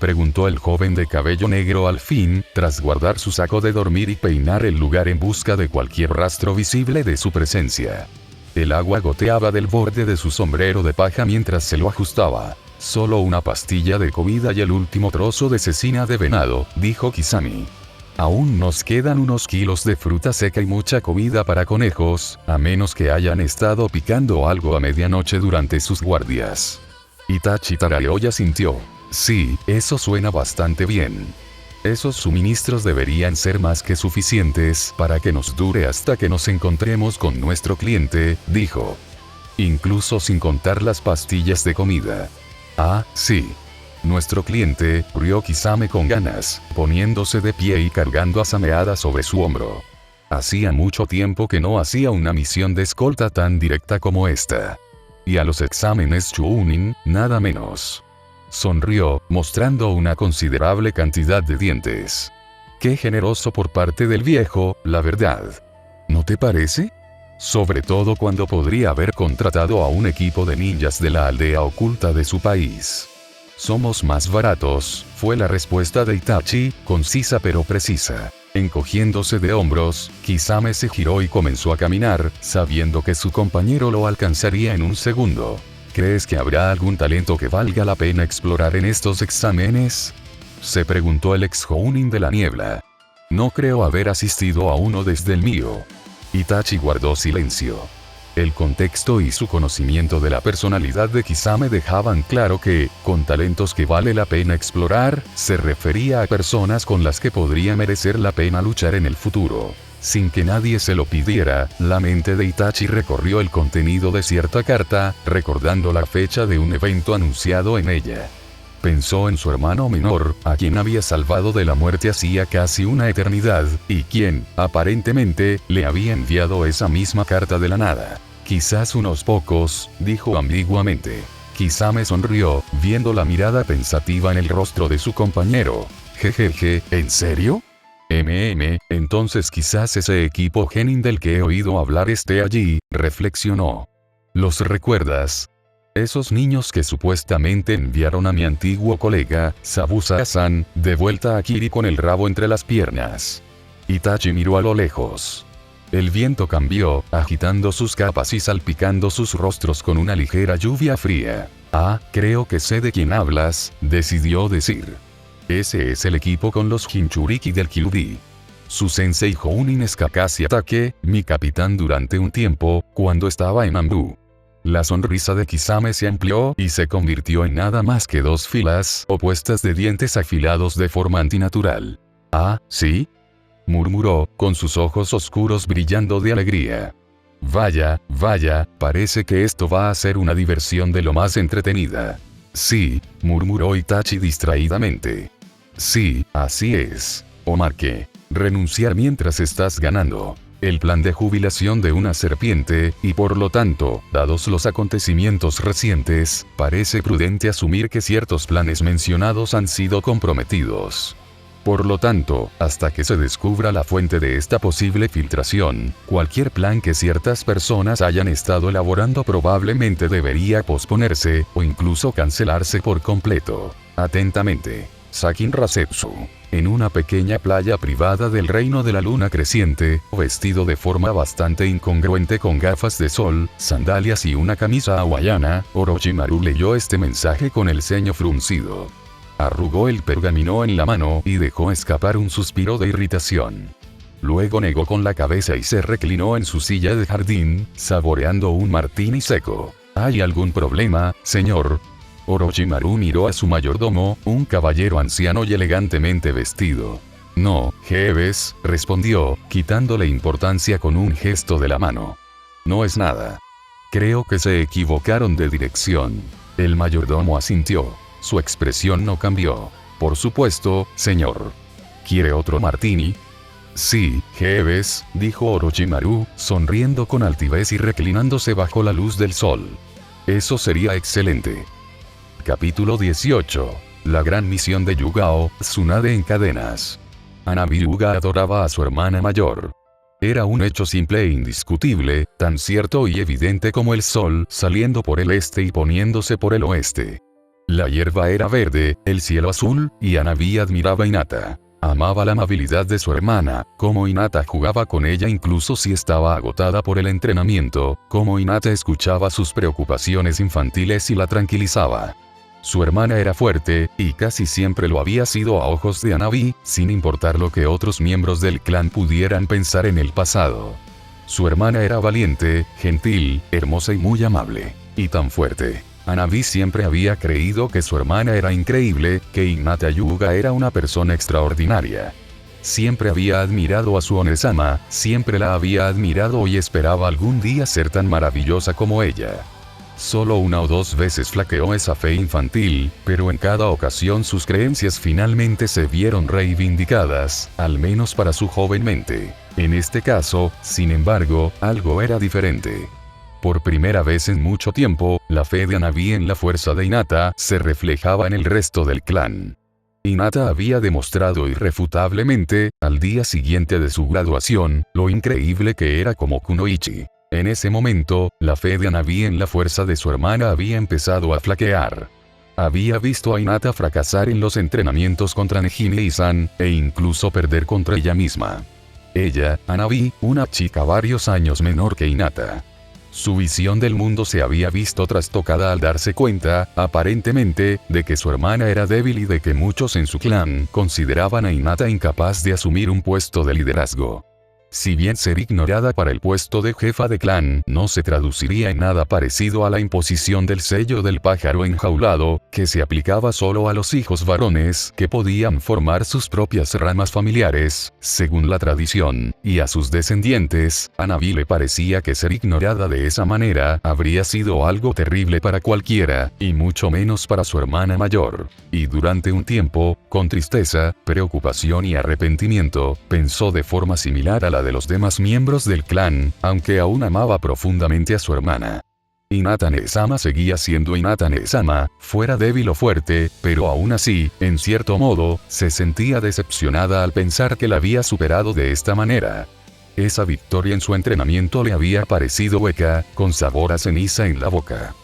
preguntó el joven de cabello negro al fin, tras guardar su saco de dormir y peinar el lugar en busca de cualquier rastro visible de su presencia. El agua goteaba del borde de su sombrero de paja mientras se lo ajustaba. Solo una pastilla de comida y el último trozo de cecina de venado, dijo Kisame. Aún nos quedan unos kilos de fruta seca y mucha comida para conejos, a menos que hayan estado picando algo a medianoche durante sus guardias. Itachi tarareó y asintió. Sí, eso suena bastante bien. Esos suministros deberían ser más que suficientes para que nos dure hasta que nos encontremos con nuestro cliente, dijo. Incluso sin contar las pastillas de comida. Ah, sí. Nuestro cliente, rió Kisame con ganas, poniéndose de pie y cargando a Sameada sobre su hombro. Hacía mucho tiempo que no hacía una misión de escolta tan directa como esta. Y a los exámenes Chunin, nada menos. Sonrió, mostrando una considerable cantidad de dientes. Qué generoso por parte del viejo, la verdad. ¿No te parece? Sobre todo cuando podría haber contratado a un equipo de ninjas de la aldea oculta de su país. Somos más baratos, fue la respuesta de Itachi, concisa pero precisa. Encogiéndose de hombros, Kisame se giró y comenzó a caminar, sabiendo que su compañero lo alcanzaría en un segundo. ¿Crees que habrá algún talento que valga la pena explorar en estos exámenes?, se preguntó el ex Jounin de la niebla. No creo haber asistido a uno desde el mío. Itachi guardó silencio. El contexto y su conocimiento de la personalidad de Kisame dejaban claro que, con talentos que vale la pena explorar, se refería a personas con las que podría merecer la pena luchar en el futuro. Sin que nadie se lo pidiera, la mente de Itachi recorrió el contenido de cierta carta, recordando la fecha de un evento anunciado en ella. Pensó en su hermano menor, a quien había salvado de la muerte hacía casi una eternidad, y quien, aparentemente, le había enviado esa misma carta de la nada. Quizás unos pocos, dijo ambiguamente. Kisame sonrió, viendo la mirada pensativa en el rostro de su compañero. Jejeje, ¿en serio? Entonces quizás ese equipo genin del que he oído hablar esté allí, reflexionó. ¿Los recuerdas? Esos niños que supuestamente enviaron a mi antiguo colega, Sabusa-san, de vuelta a Kiri con el rabo entre las piernas. Itachi miró a lo lejos. El viento cambió, agitando sus capas y salpicando sus rostros con una ligera lluvia fría. Ah, creo que sé de quién hablas, decidió decir. Ese es el equipo con los Jinchuriki del Kyuubi. Su sensei Jounin es Kakashi Take, mi capitán durante un tiempo, cuando estaba en Anbu. La sonrisa de Kisame se amplió y se convirtió en nada más que dos filas opuestas de dientes afilados de forma antinatural. ¿Ah, sí?, murmuró, con sus ojos oscuros brillando de alegría. Vaya, parece que esto va a ser una diversión de lo más entretenida. Sí, murmuró Itachi distraídamente. Sí, así es. Omar, ¿qué? Renunciar mientras estás ganando. El plan de jubilación de una serpiente, y por lo tanto, dados los acontecimientos recientes, parece prudente asumir que ciertos planes mencionados han sido comprometidos. Por lo tanto, hasta que se descubra la fuente de esta posible filtración, cualquier plan que ciertas personas hayan estado elaborando probablemente debería posponerse, o incluso cancelarse por completo. Atentamente, Sakin Rasetsu. En una pequeña playa privada del reino de la luna creciente, vestido de forma bastante incongruente con gafas de sol, sandalias y una camisa hawaiana, Orochimaru leyó este mensaje con el ceño fruncido. Arrugó el pergamino en la mano y dejó escapar un suspiro de irritación. Luego negó con la cabeza y se reclinó en su silla de jardín, saboreando un martini seco. ¿Hay algún problema, señor? Orochimaru miró a su mayordomo, un caballero anciano y elegantemente vestido. No, Jeeves, respondió, quitándole importancia con un gesto de la mano. No es nada. Creo que se equivocaron de dirección. El mayordomo asintió. Su expresión no cambió. Por supuesto, señor. ¿Quiere otro martini? Sí, Jeeves, dijo Orochimaru, sonriendo con altivez y reclinándose bajo la luz del sol. Eso sería excelente. Capítulo 18. La gran misión de Yugao, Tsunade en cadenas. Hanabi Hyuga adoraba a su hermana mayor. Era un hecho simple e indiscutible, tan cierto y evidente como el sol saliendo por el este y poniéndose por el oeste. La hierba era verde, el cielo azul, y Hanabi admiraba a Hinata. Amaba la amabilidad de su hermana, cómo Hinata jugaba con ella incluso si estaba agotada por el entrenamiento, cómo Hinata escuchaba sus preocupaciones infantiles y la tranquilizaba. Su hermana era fuerte, y casi siempre lo había sido a ojos de Hanabi, sin importar lo que otros miembros del clan pudieran pensar en el pasado. Su hermana era valiente, gentil, hermosa y muy amable. Y tan fuerte. Hanabi siempre había creído que su hermana era increíble, que Hinata Hyuga era una persona extraordinaria. Siempre había admirado a su Onesama, siempre la había admirado y esperaba algún día ser tan maravillosa como ella. Solo una o dos veces flaqueó esa fe infantil, pero en cada ocasión sus creencias finalmente se vieron reivindicadas, al menos para su joven mente. En este caso, sin embargo, algo era diferente. Por primera vez en mucho tiempo, la fe de Hanabi en la fuerza de Hinata se reflejaba en el resto del clan. Hinata había demostrado irrefutablemente, al día siguiente de su graduación, lo increíble que era como Kunoichi. En ese momento, la fe de Hanabi en la fuerza de su hermana había empezado a flaquear. Había visto a Hinata fracasar en los entrenamientos contra Nejime y San, e incluso perder contra ella misma. Ella, Hanabi, una chica varios años menor que Hinata. Su visión del mundo se había visto trastocada al darse cuenta, aparentemente, de que su hermana era débil y de que muchos en su clan consideraban a Hinata incapaz de asumir un puesto de liderazgo. Si bien ser ignorada para el puesto de jefa de clan no se traduciría en nada parecido a la imposición del sello del pájaro enjaulado, que se aplicaba solo a los hijos varones que podían formar sus propias ramas familiares, según la tradición, y a sus descendientes, a Hanabi le parecía que ser ignorada de esa manera habría sido algo terrible para cualquiera, y mucho menos para su hermana mayor. Y durante un tiempo, con tristeza, preocupación y arrepentimiento, pensó de forma similar a la de los demás miembros del clan, aunque aún amaba profundamente a su hermana. Hinata Nezama seguía siendo Hinata Nezama, fuera débil o fuerte, pero aún así, en cierto modo, se sentía decepcionada al pensar que la había superado de esta manera. Esa victoria en su entrenamiento le había parecido hueca, con sabor a ceniza en la boca.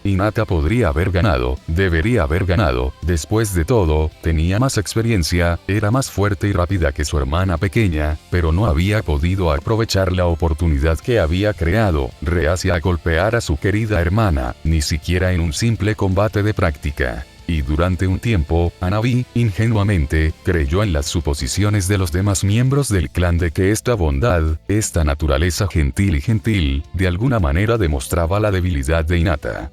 Hinata podría haber ganado, debería haber ganado, después de todo, tenía más experiencia, era más fuerte y rápida que su hermana pequeña, pero no había podido aprovechar la oportunidad que había creado, reacia a golpear a su querida hermana, ni siquiera en un simple combate de práctica. Y durante un tiempo, Hanabi, ingenuamente, creyó en las suposiciones de los demás miembros del clan de que esta bondad, esta naturaleza gentil, de alguna manera demostraba la debilidad de Hinata.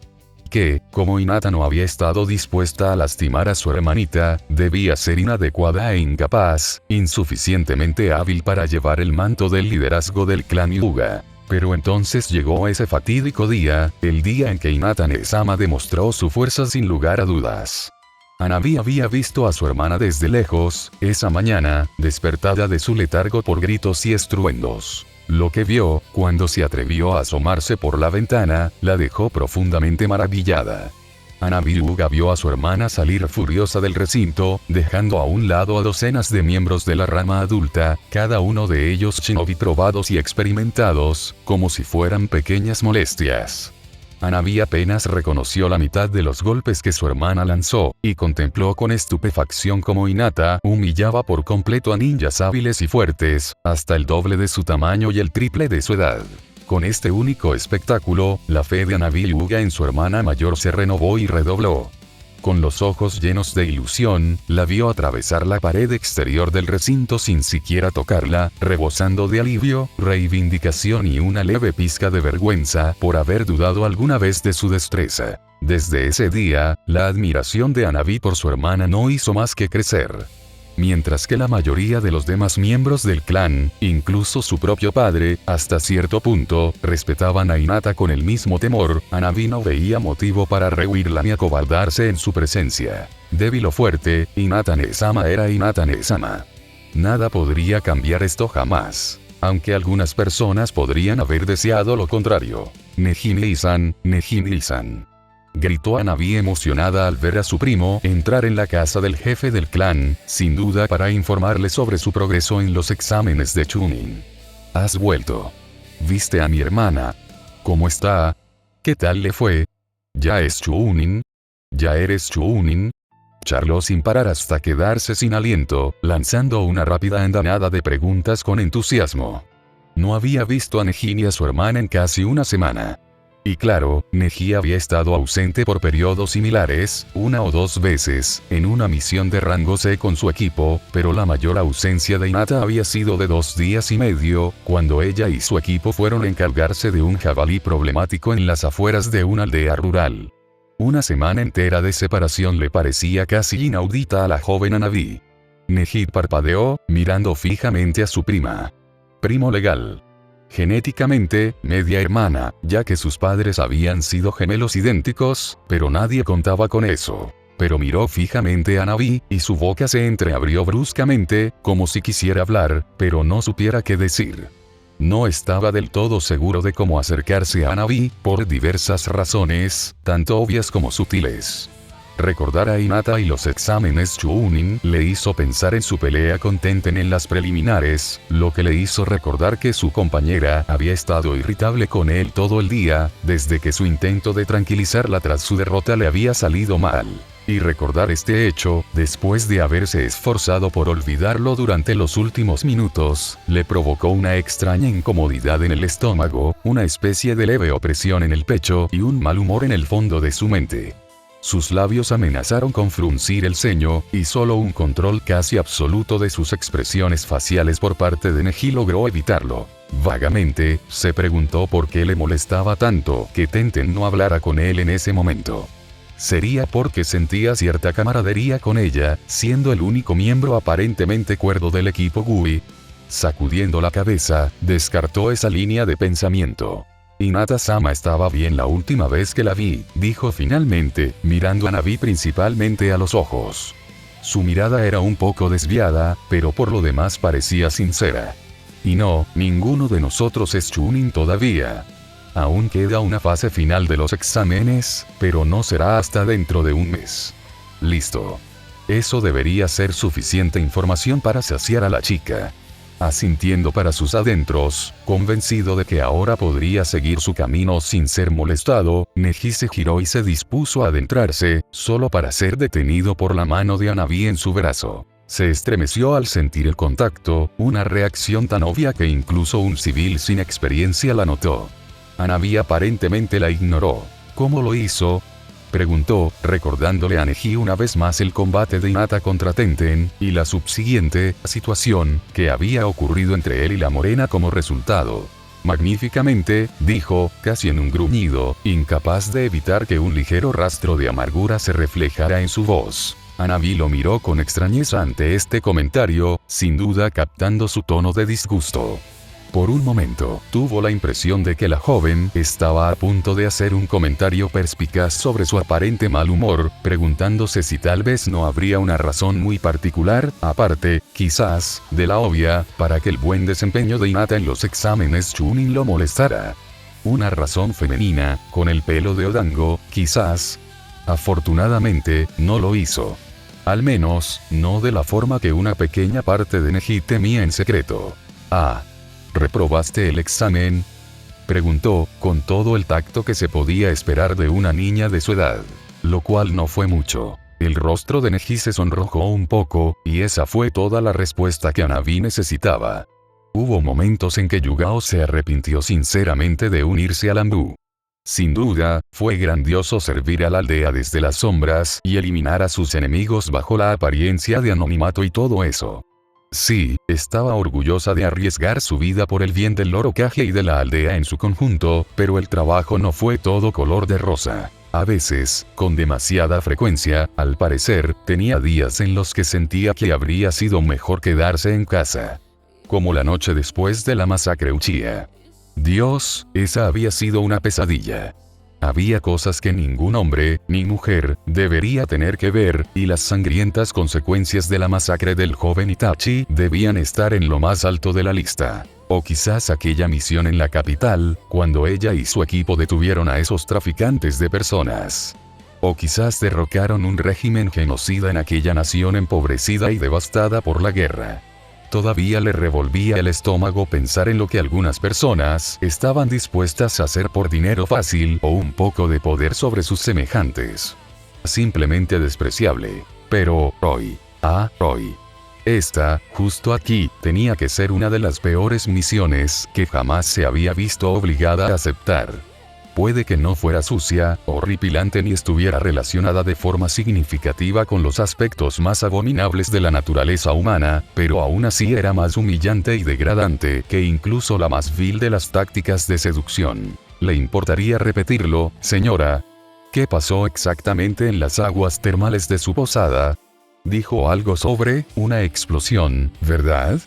Que, como Hinata no había estado dispuesta a lastimar a su hermanita, debía ser inadecuada e incapaz, insuficientemente hábil para llevar el manto del liderazgo del clan Hyuga. Pero entonces llegó ese fatídico día, el día en que Hinata Nezama demostró su fuerza sin lugar a dudas. Hanabi había visto a su hermana desde lejos, esa mañana, despertada de su letargo por gritos y estruendos. Lo que vio, cuando se atrevió a asomarse por la ventana, la dejó profundamente maravillada. Hanabi Hyuga vio a su hermana salir furiosa del recinto, dejando a un lado a docenas de miembros de la rama adulta, cada uno de ellos shinobi probados y experimentados, como si fueran pequeñas molestias. Hanabi apenas reconoció la mitad de los golpes que su hermana lanzó, y contempló con estupefacción cómo Hinata humillaba por completo a ninjas hábiles y fuertes, hasta el doble de su tamaño y el triple de su edad. Con este único espectáculo, la fe de Hanabi Hyuga en su hermana mayor se renovó y redobló. Con los ojos llenos de ilusión, la vio atravesar la pared exterior del recinto sin siquiera tocarla, rebosando de alivio, reivindicación y una leve pizca de vergüenza por haber dudado alguna vez de su destreza. Desde ese día, la admiración de Hanabi por su hermana no hizo más que crecer. Mientras que la mayoría de los demás miembros del clan, incluso su propio padre, hasta cierto punto, respetaban a Hinata con el mismo temor, Hanabi no veía motivo para rehuirla ni acobardarse en su presencia. Débil o fuerte, Hinata Nesama era Hinata Nesama. Nada podría cambiar esto jamás. Aunque algunas personas podrían haber deseado lo contrario. Nejin-san, Nejin-san. Gritó Hanabi emocionada al ver a su primo entrar en la casa del jefe del clan, sin duda para informarle sobre su progreso en los exámenes de Chunin. ¿Has vuelto? ¿Viste a mi hermana? ¿Cómo está? ¿Qué tal le fue? ¿Ya es Chunin? ¿Ya eres Chunin? Charló sin parar hasta quedarse sin aliento, lanzando una rápida andanada de preguntas con entusiasmo. No había visto a Neji y a su hermana en casi una semana. Y claro, Neji había estado ausente por periodos similares, una o dos veces, en una misión de rango C con su equipo, pero la mayor ausencia de Hinata había sido de 2 días y medio, cuando ella y su equipo fueron a encargarse de un jabalí problemático en las afueras de una aldea rural. Una semana entera de separación le parecía casi inaudita a la joven Hanabi. Neji parpadeó, mirando fijamente a su prima. Primo legal. Genéticamente, media hermana, ya que sus padres habían sido gemelos idénticos, pero nadie contaba con eso. Pero miró fijamente a Hanabi, y su boca se entreabrió bruscamente, como si quisiera hablar, pero no supiera qué decir. No estaba del todo seguro de cómo acercarse a Hanabi, por diversas razones, tanto obvias como sutiles. Recordar a Hinata y los exámenes Chunin le hizo pensar en su pelea con Tenten en las preliminares, lo que le hizo recordar que su compañera había estado irritable con él todo el día, desde que su intento de tranquilizarla tras su derrota le había salido mal. Y recordar este hecho, después de haberse esforzado por olvidarlo durante los últimos minutos, le provocó una extraña incomodidad en el estómago, una especie de leve opresión en el pecho y un mal humor en el fondo de su mente. Sus labios amenazaron con fruncir el ceño, y solo un control casi absoluto de sus expresiones faciales por parte de Neji logró evitarlo. Vagamente, se preguntó por qué le molestaba tanto que Tenten no hablara con él en ese momento. ¿Sería porque sentía cierta camaradería con ella, siendo el único miembro aparentemente cuerdo del equipo GUI? Sacudiendo la cabeza, descartó esa línea de pensamiento. Hinata-sama estaba bien la última vez que la vi, dijo finalmente, mirando a Hanabi principalmente a los ojos. Su mirada era un poco desviada, pero por lo demás parecía sincera. Y no, ninguno de nosotros es Chunin todavía. Aún queda una fase final de los exámenes, pero no será hasta dentro de un mes. Listo. Eso debería ser suficiente información para saciar a la chica. Asintiendo para sus adentros, convencido de que ahora podría seguir su camino sin ser molestado, Neji se giró y se dispuso a adentrarse, solo para ser detenido por la mano de Hanabi en su brazo. Se estremeció al sentir el contacto, una reacción tan obvia que incluso un civil sin experiencia la notó. Hanabi aparentemente la ignoró. ¿Cómo lo hizo?, preguntó, recordándole a Neji una vez más el combate de Hinata contra Tenten, y la subsiguiente situación que había ocurrido entre él y la morena como resultado. Magníficamente, dijo, casi en un gruñido, incapaz de evitar que un ligero rastro de amargura se reflejara en su voz. Hanabi lo miró con extrañeza ante este comentario, sin duda captando su tono de disgusto. Por un momento, tuvo la impresión de que la joven estaba a punto de hacer un comentario perspicaz sobre su aparente mal humor, preguntándose si tal vez no habría una razón muy particular, aparte, quizás, de la obvia, para que el buen desempeño de Hinata en los exámenes Chunin lo molestara. Una razón femenina, con el pelo de Odango, quizás. Afortunadamente, no lo hizo. Al menos, no de la forma que una pequeña parte de Neji temía en secreto. «Ah, ¿reprobaste el examen?», preguntó, con todo el tacto que se podía esperar de una niña de su edad. Lo cual no fue mucho. El rostro de Neji se sonrojó un poco, y esa fue toda la respuesta que Hanabi necesitaba. Hubo momentos en que Yugao se arrepintió sinceramente de unirse al Anbu. Sin duda, fue grandioso servir a la aldea desde las sombras y eliminar a sus enemigos bajo la apariencia de anonimato y todo eso. Sí, estaba orgullosa de arriesgar su vida por el bien del Lord Hokage y de la aldea en su conjunto, pero el trabajo no fue todo color de rosa. A veces, con demasiada frecuencia, al parecer, tenía días en los que sentía que habría sido mejor quedarse en casa. Como la noche después de la masacre Uchiha. Dios, esa había sido una pesadilla. Había cosas que ningún hombre, ni mujer, debería tener que ver, y las sangrientas consecuencias de la masacre del joven Itachi debían estar en lo más alto de la lista. O quizás aquella misión en la capital, cuando ella y su equipo detuvieron a esos traficantes de personas. O quizás derrocaron un régimen genocida en aquella nación empobrecida y devastada por la guerra. Todavía le revolvía el estómago pensar en lo que algunas personas estaban dispuestas a hacer por dinero fácil o un poco de poder sobre sus semejantes. Simplemente despreciable. Pero, Roy. Roy. Esta, justo aquí, tenía que ser una de las peores misiones que jamás se había visto obligada a aceptar. Puede que no fuera sucia, horripilante ni estuviera relacionada de forma significativa con los aspectos más abominables de la naturaleza humana, pero aún así era más humillante y degradante que incluso la más vil de las tácticas de seducción. ¿Le importaría repetirlo, señora? ¿Qué pasó exactamente en las aguas termales de su posada? Dijo algo sobre una explosión, ¿verdad?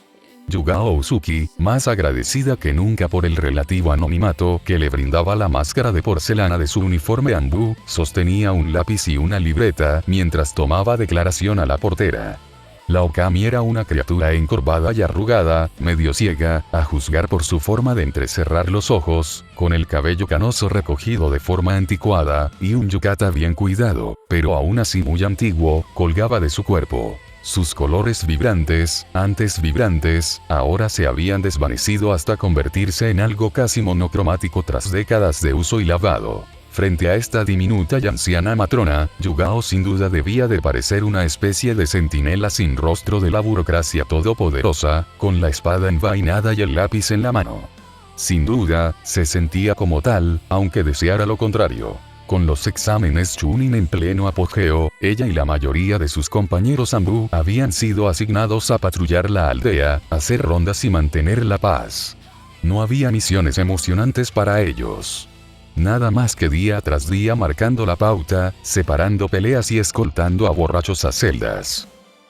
Yugao Uzuki, más agradecida que nunca por el relativo anonimato que le brindaba la máscara de porcelana de su uniforme Anbu, sostenía un lápiz y una libreta mientras tomaba declaración a la portera. La Okami era una criatura encorvada y arrugada, medio ciega, a juzgar por su forma de entrecerrar los ojos, con el cabello canoso recogido de forma anticuada, y un yukata bien cuidado, pero aún así muy antiguo, colgaba de su cuerpo. Sus colores vibrantes, antes vibrantes, ahora se habían desvanecido hasta convertirse en algo casi monocromático tras décadas de uso y lavado. Frente a esta diminuta y anciana matrona, Yugao sin duda debía de parecer una especie de centinela sin rostro de la burocracia todopoderosa, con la espada envainada y el lápiz en la mano. Sin duda, se sentía como tal, aunque deseara lo contrario. Con los exámenes Chunin en pleno apogeo, ella y la mayoría de sus compañeros Anbu habían sido asignados a patrullar la aldea, hacer rondas y mantener la paz. No había misiones emocionantes para ellos. Nada más que día tras día marcando la pauta, separando peleas y escoltando a borrachos a celdas.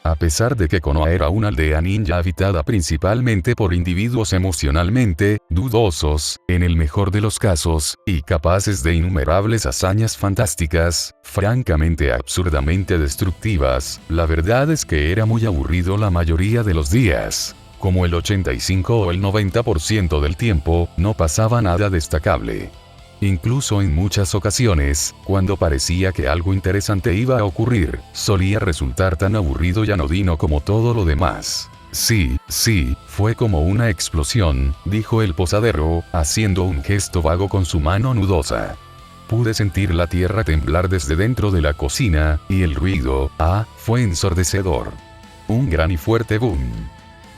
A pesar de que Konoha era una aldea ninja habitada principalmente por individuos emocionalmente dudosos, en el mejor de los casos, y capaces de innumerables hazañas fantásticas, francamente absurdamente destructivas, la verdad es que era muy aburrido la mayoría de los días. Como el 85 o el 90% del tiempo, no pasaba nada destacable. Incluso en muchas ocasiones, cuando parecía que algo interesante iba a ocurrir, solía resultar tan aburrido y anodino como todo lo demás. Sí, fue como una explosión, dijo el posadero, haciendo un gesto vago con su mano nudosa. Pude sentir la tierra temblar desde dentro de la cocina, y el ruido, fue ensordecedor. Un gran y fuerte boom.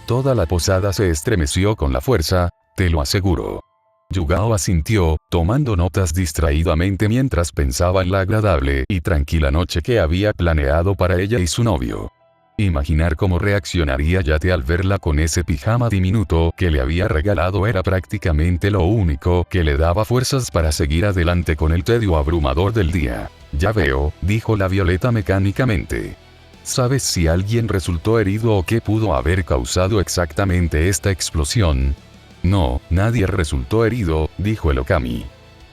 Toda la posada se estremeció con la fuerza, te lo aseguro. Yugao asintió, tomando notas distraídamente mientras pensaba en la agradable y tranquila noche que había planeado para ella y su novio. Imaginar cómo reaccionaría Yate al verla con ese pijama diminuto que le había regalado era prácticamente lo único que le daba fuerzas para seguir adelante con el tedio abrumador del día. Ya veo, dijo la Violeta mecánicamente. ¿Sabes si alguien resultó herido o qué pudo haber causado exactamente esta explosión? No, nadie resultó herido, dijo el Okami.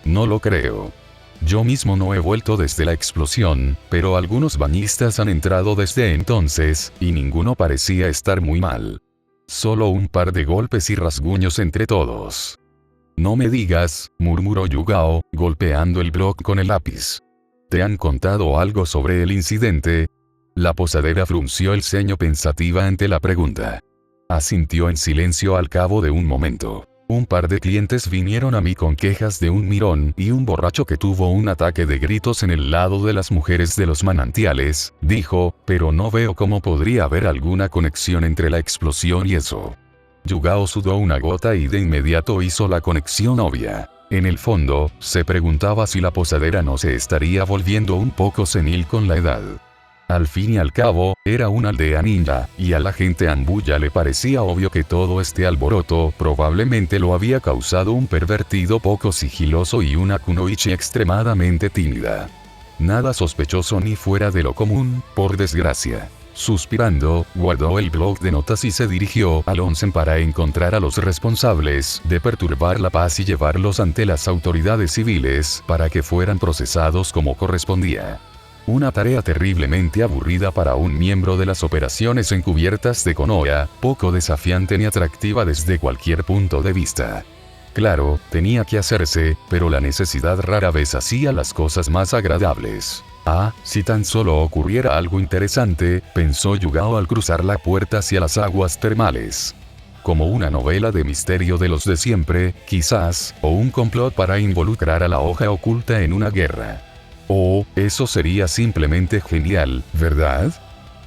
No lo creo. Yo mismo no he vuelto desde la explosión, pero algunos bañistas han entrado desde entonces, y ninguno parecía estar muy mal. Solo un par de golpes y rasguños entre todos. No me digas, murmuró Yugao, golpeando el bloc con el lápiz. ¿Te han contado algo sobre el incidente? La posadera frunció el ceño pensativa ante la pregunta. Asintió en silencio al cabo de un momento. Un par de clientes vinieron a mí con quejas de un mirón y un borracho que tuvo un ataque de gritos en el lado de las mujeres de los manantiales, dijo, pero no veo cómo podría haber alguna conexión entre la explosión y eso. Yugao sudó una gota y de inmediato hizo la conexión obvia. En el fondo, se preguntaba si la posadera no se estaría volviendo un poco senil con la edad. Al fin y al cabo, era una aldea ninja, y a la gente Anbu ya le parecía obvio que todo este alboroto probablemente lo había causado un pervertido poco sigiloso y una kunoichi extremadamente tímida. Nada sospechoso ni fuera de lo común, por desgracia. Suspirando, guardó el bloc de notas y se dirigió al onsen para encontrar a los responsables de perturbar la paz y llevarlos ante las autoridades civiles para que fueran procesados como correspondía. Una tarea terriblemente aburrida para un miembro de las operaciones encubiertas de Konoha, poco desafiante ni atractiva desde cualquier punto de vista. Claro, tenía que hacerse, pero la necesidad rara vez hacía las cosas más agradables. Ah, si tan solo ocurriera algo interesante, pensó Yugao al cruzar la puerta hacia las aguas termales. Como una novela de misterio de los de siempre, quizás, o un complot para involucrar a la hoja oculta en una guerra. Oh, eso sería simplemente genial, ¿verdad?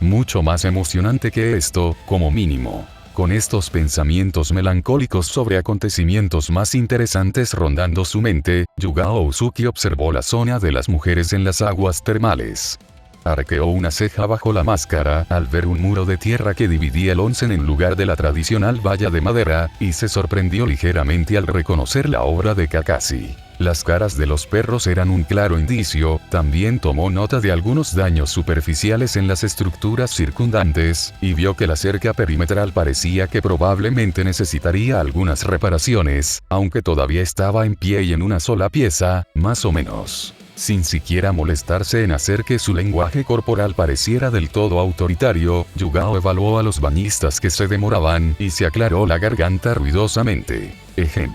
Mucho más emocionante que esto, como mínimo. Con estos pensamientos melancólicos sobre acontecimientos más interesantes rondando su mente, Yugao Uzuki observó la zona de las mujeres en las aguas termales. Arqueó una ceja bajo la máscara al ver un muro de tierra que dividía el onsen en lugar de la tradicional valla de madera, y se sorprendió ligeramente al reconocer la obra de Kakashi. Las caras de los perros eran un claro indicio, también tomó nota de algunos daños superficiales en las estructuras circundantes, y vio que la cerca perimetral parecía que probablemente necesitaría algunas reparaciones, aunque todavía estaba en pie y en una sola pieza, más o menos. Sin siquiera molestarse en hacer que su lenguaje corporal pareciera del todo autoritario, Yugao evaluó a los bañistas que se demoraban y se aclaró la garganta ruidosamente. Ejem.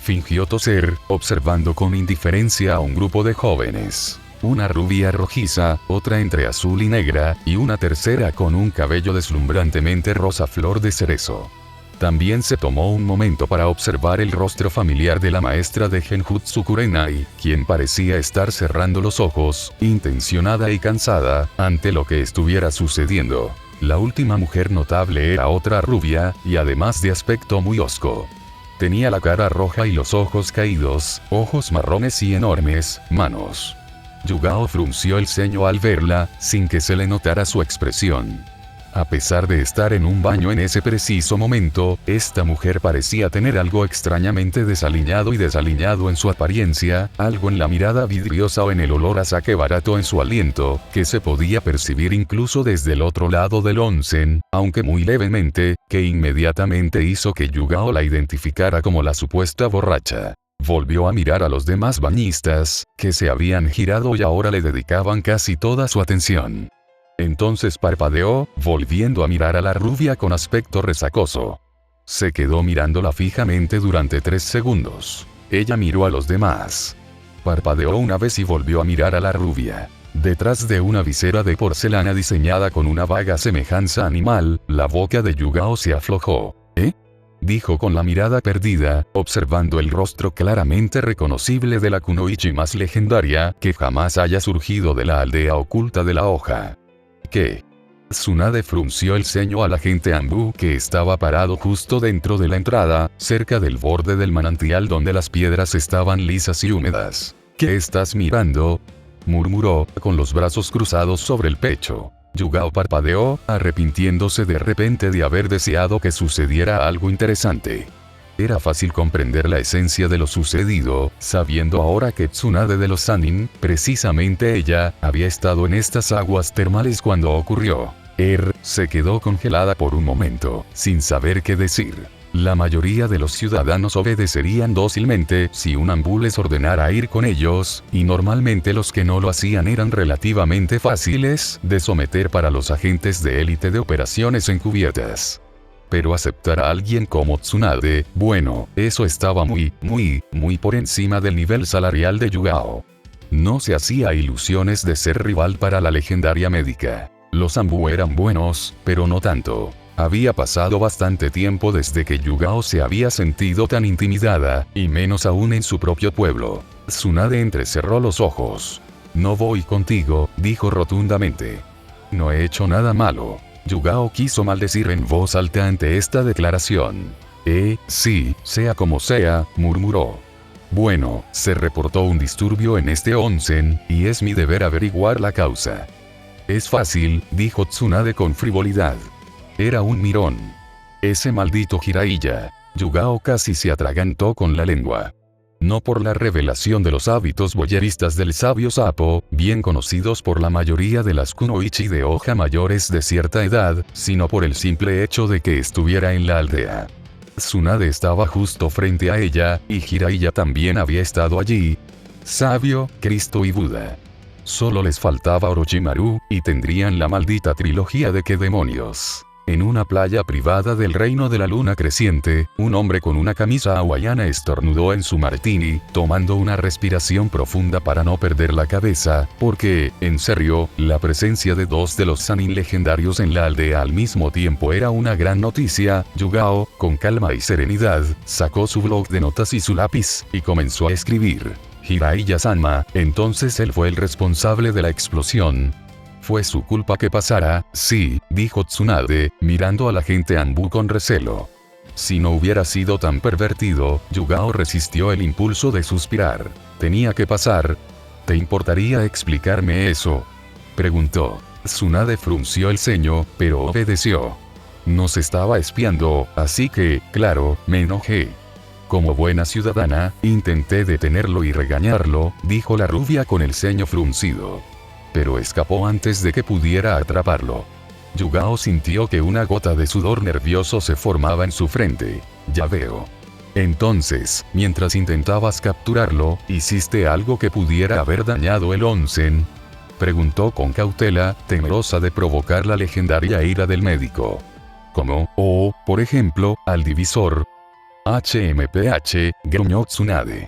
Fingió toser, observando con indiferencia a un grupo de jóvenes. Una rubia rojiza, otra entre azul y negra, y una tercera con un cabello deslumbrantemente rosa flor de cerezo. También se tomó un momento para observar el rostro familiar de la maestra de Genjutsu Kurenai, quien parecía estar cerrando los ojos, intencionada y cansada, ante lo que estuviera sucediendo. La última mujer notable era otra rubia, y además de aspecto muy hosco. Tenía la cara roja y los ojos caídos, ojos marrones y enormes manos. Yugao frunció el ceño al verla, sin que se le notara su expresión. A pesar de estar en un baño en ese preciso momento, esta mujer parecía tener algo extrañamente desaliñado y desaliñado en su apariencia, algo en la mirada vidriosa o en el olor a sake barato en su aliento, que se podía percibir incluso desde el otro lado del onsen, aunque muy levemente, que inmediatamente hizo que Yugao la identificara como la supuesta borracha. Volvió a mirar a los demás bañistas, que se habían girado y ahora le dedicaban casi toda su atención. Entonces parpadeó, volviendo a mirar a la rubia con aspecto resacoso. Se quedó mirándola fijamente durante 3 segundos. Ella miró a los demás. Parpadeó una vez y volvió a mirar a la rubia. Detrás de una visera de porcelana diseñada con una vaga semejanza animal, la boca de Yugao se aflojó. ¿Eh? Dijo con la mirada perdida, observando el rostro claramente reconocible de la kunoichi más legendaria que jamás haya surgido de la aldea oculta de la hoja. ¿Qué? Tsunade frunció el ceño al agente Anbu que estaba parado justo dentro de la entrada, cerca del borde del manantial donde las piedras estaban lisas y húmedas. ¿Qué estás mirando?, murmuró, con los brazos cruzados sobre el pecho. Yugao parpadeó, arrepintiéndose de repente de haber deseado que sucediera algo interesante. Era fácil comprender la esencia de lo sucedido, sabiendo ahora que Tsunade de los Sannin, precisamente ella, había estado en estas aguas termales cuando ocurrió. Se quedó congelada por un momento, sin saber qué decir. La mayoría de los ciudadanos obedecerían dócilmente si un Anbu les ordenara ir con ellos, y normalmente los que no lo hacían eran relativamente fáciles de someter para los agentes de élite de operaciones encubiertas. Pero aceptar a alguien como Tsunade, bueno, eso estaba muy por encima del nivel salarial de Yugao. No se hacía ilusiones de ser rival para la legendaria médica. Los Anbu eran buenos, pero no tanto. Había pasado bastante tiempo desde que Yugao se había sentido tan intimidada, y menos aún en su propio pueblo. Tsunade entrecerró los ojos. No voy contigo, dijo rotundamente. No he hecho nada malo. Yugao quiso maldecir en voz alta ante esta declaración. Sí, sea como sea, murmuró. Bueno, se reportó un disturbio en este onsen, y es mi deber averiguar la causa. Es fácil, dijo Tsunade con frivolidad. Era un mirón. Ese maldito Jiraiya. Yugao casi se atragantó con la lengua. No por la revelación de los hábitos boyeristas del sabio sapo, bien conocidos por la mayoría de las kunoichi de hoja mayores de cierta edad, sino por el simple hecho de que estuviera en la aldea. Tsunade estaba justo frente a ella, y Jiraiya también había estado allí. Sabio, Cristo y Buda. Solo les faltaba Orochimaru, y tendrían la maldita trilogía de qué demonios. En una playa privada del reino de la luna creciente, un hombre con una camisa hawaiana estornudó en su martini, tomando una respiración profunda para no perder la cabeza, porque, en serio, la presencia de dos de los Sannin legendarios en la aldea al mismo tiempo era una gran noticia. Yugao, con calma y serenidad, sacó su blog de notas y su lápiz, y comenzó a escribir. Jiraiya-sama, entonces él fue el responsable de la explosión. Fue su culpa que pasara, sí, dijo Tsunade, mirando a la gente Anbu con recelo. Si no hubiera sido tan pervertido, Yugao resistió el impulso de suspirar. Tenía que pasar. ¿Te importaría explicarme eso?, preguntó. Tsunade frunció el ceño, pero obedeció. Nos estaba espiando, así que, claro, me enojé. Como buena ciudadana, intenté detenerlo y regañarlo, dijo la rubia con el ceño fruncido. Pero escapó antes de que pudiera atraparlo. Yugao sintió que una gota de sudor nervioso se formaba en su frente. Ya veo. Entonces, mientras intentabas capturarlo, ¿hiciste algo que pudiera haber dañado el onsen?, preguntó con cautela, temerosa de provocar la legendaria ira del médico. ¿Cómo? Por ejemplo, al divisor. HMPH, gruñó Tsunade.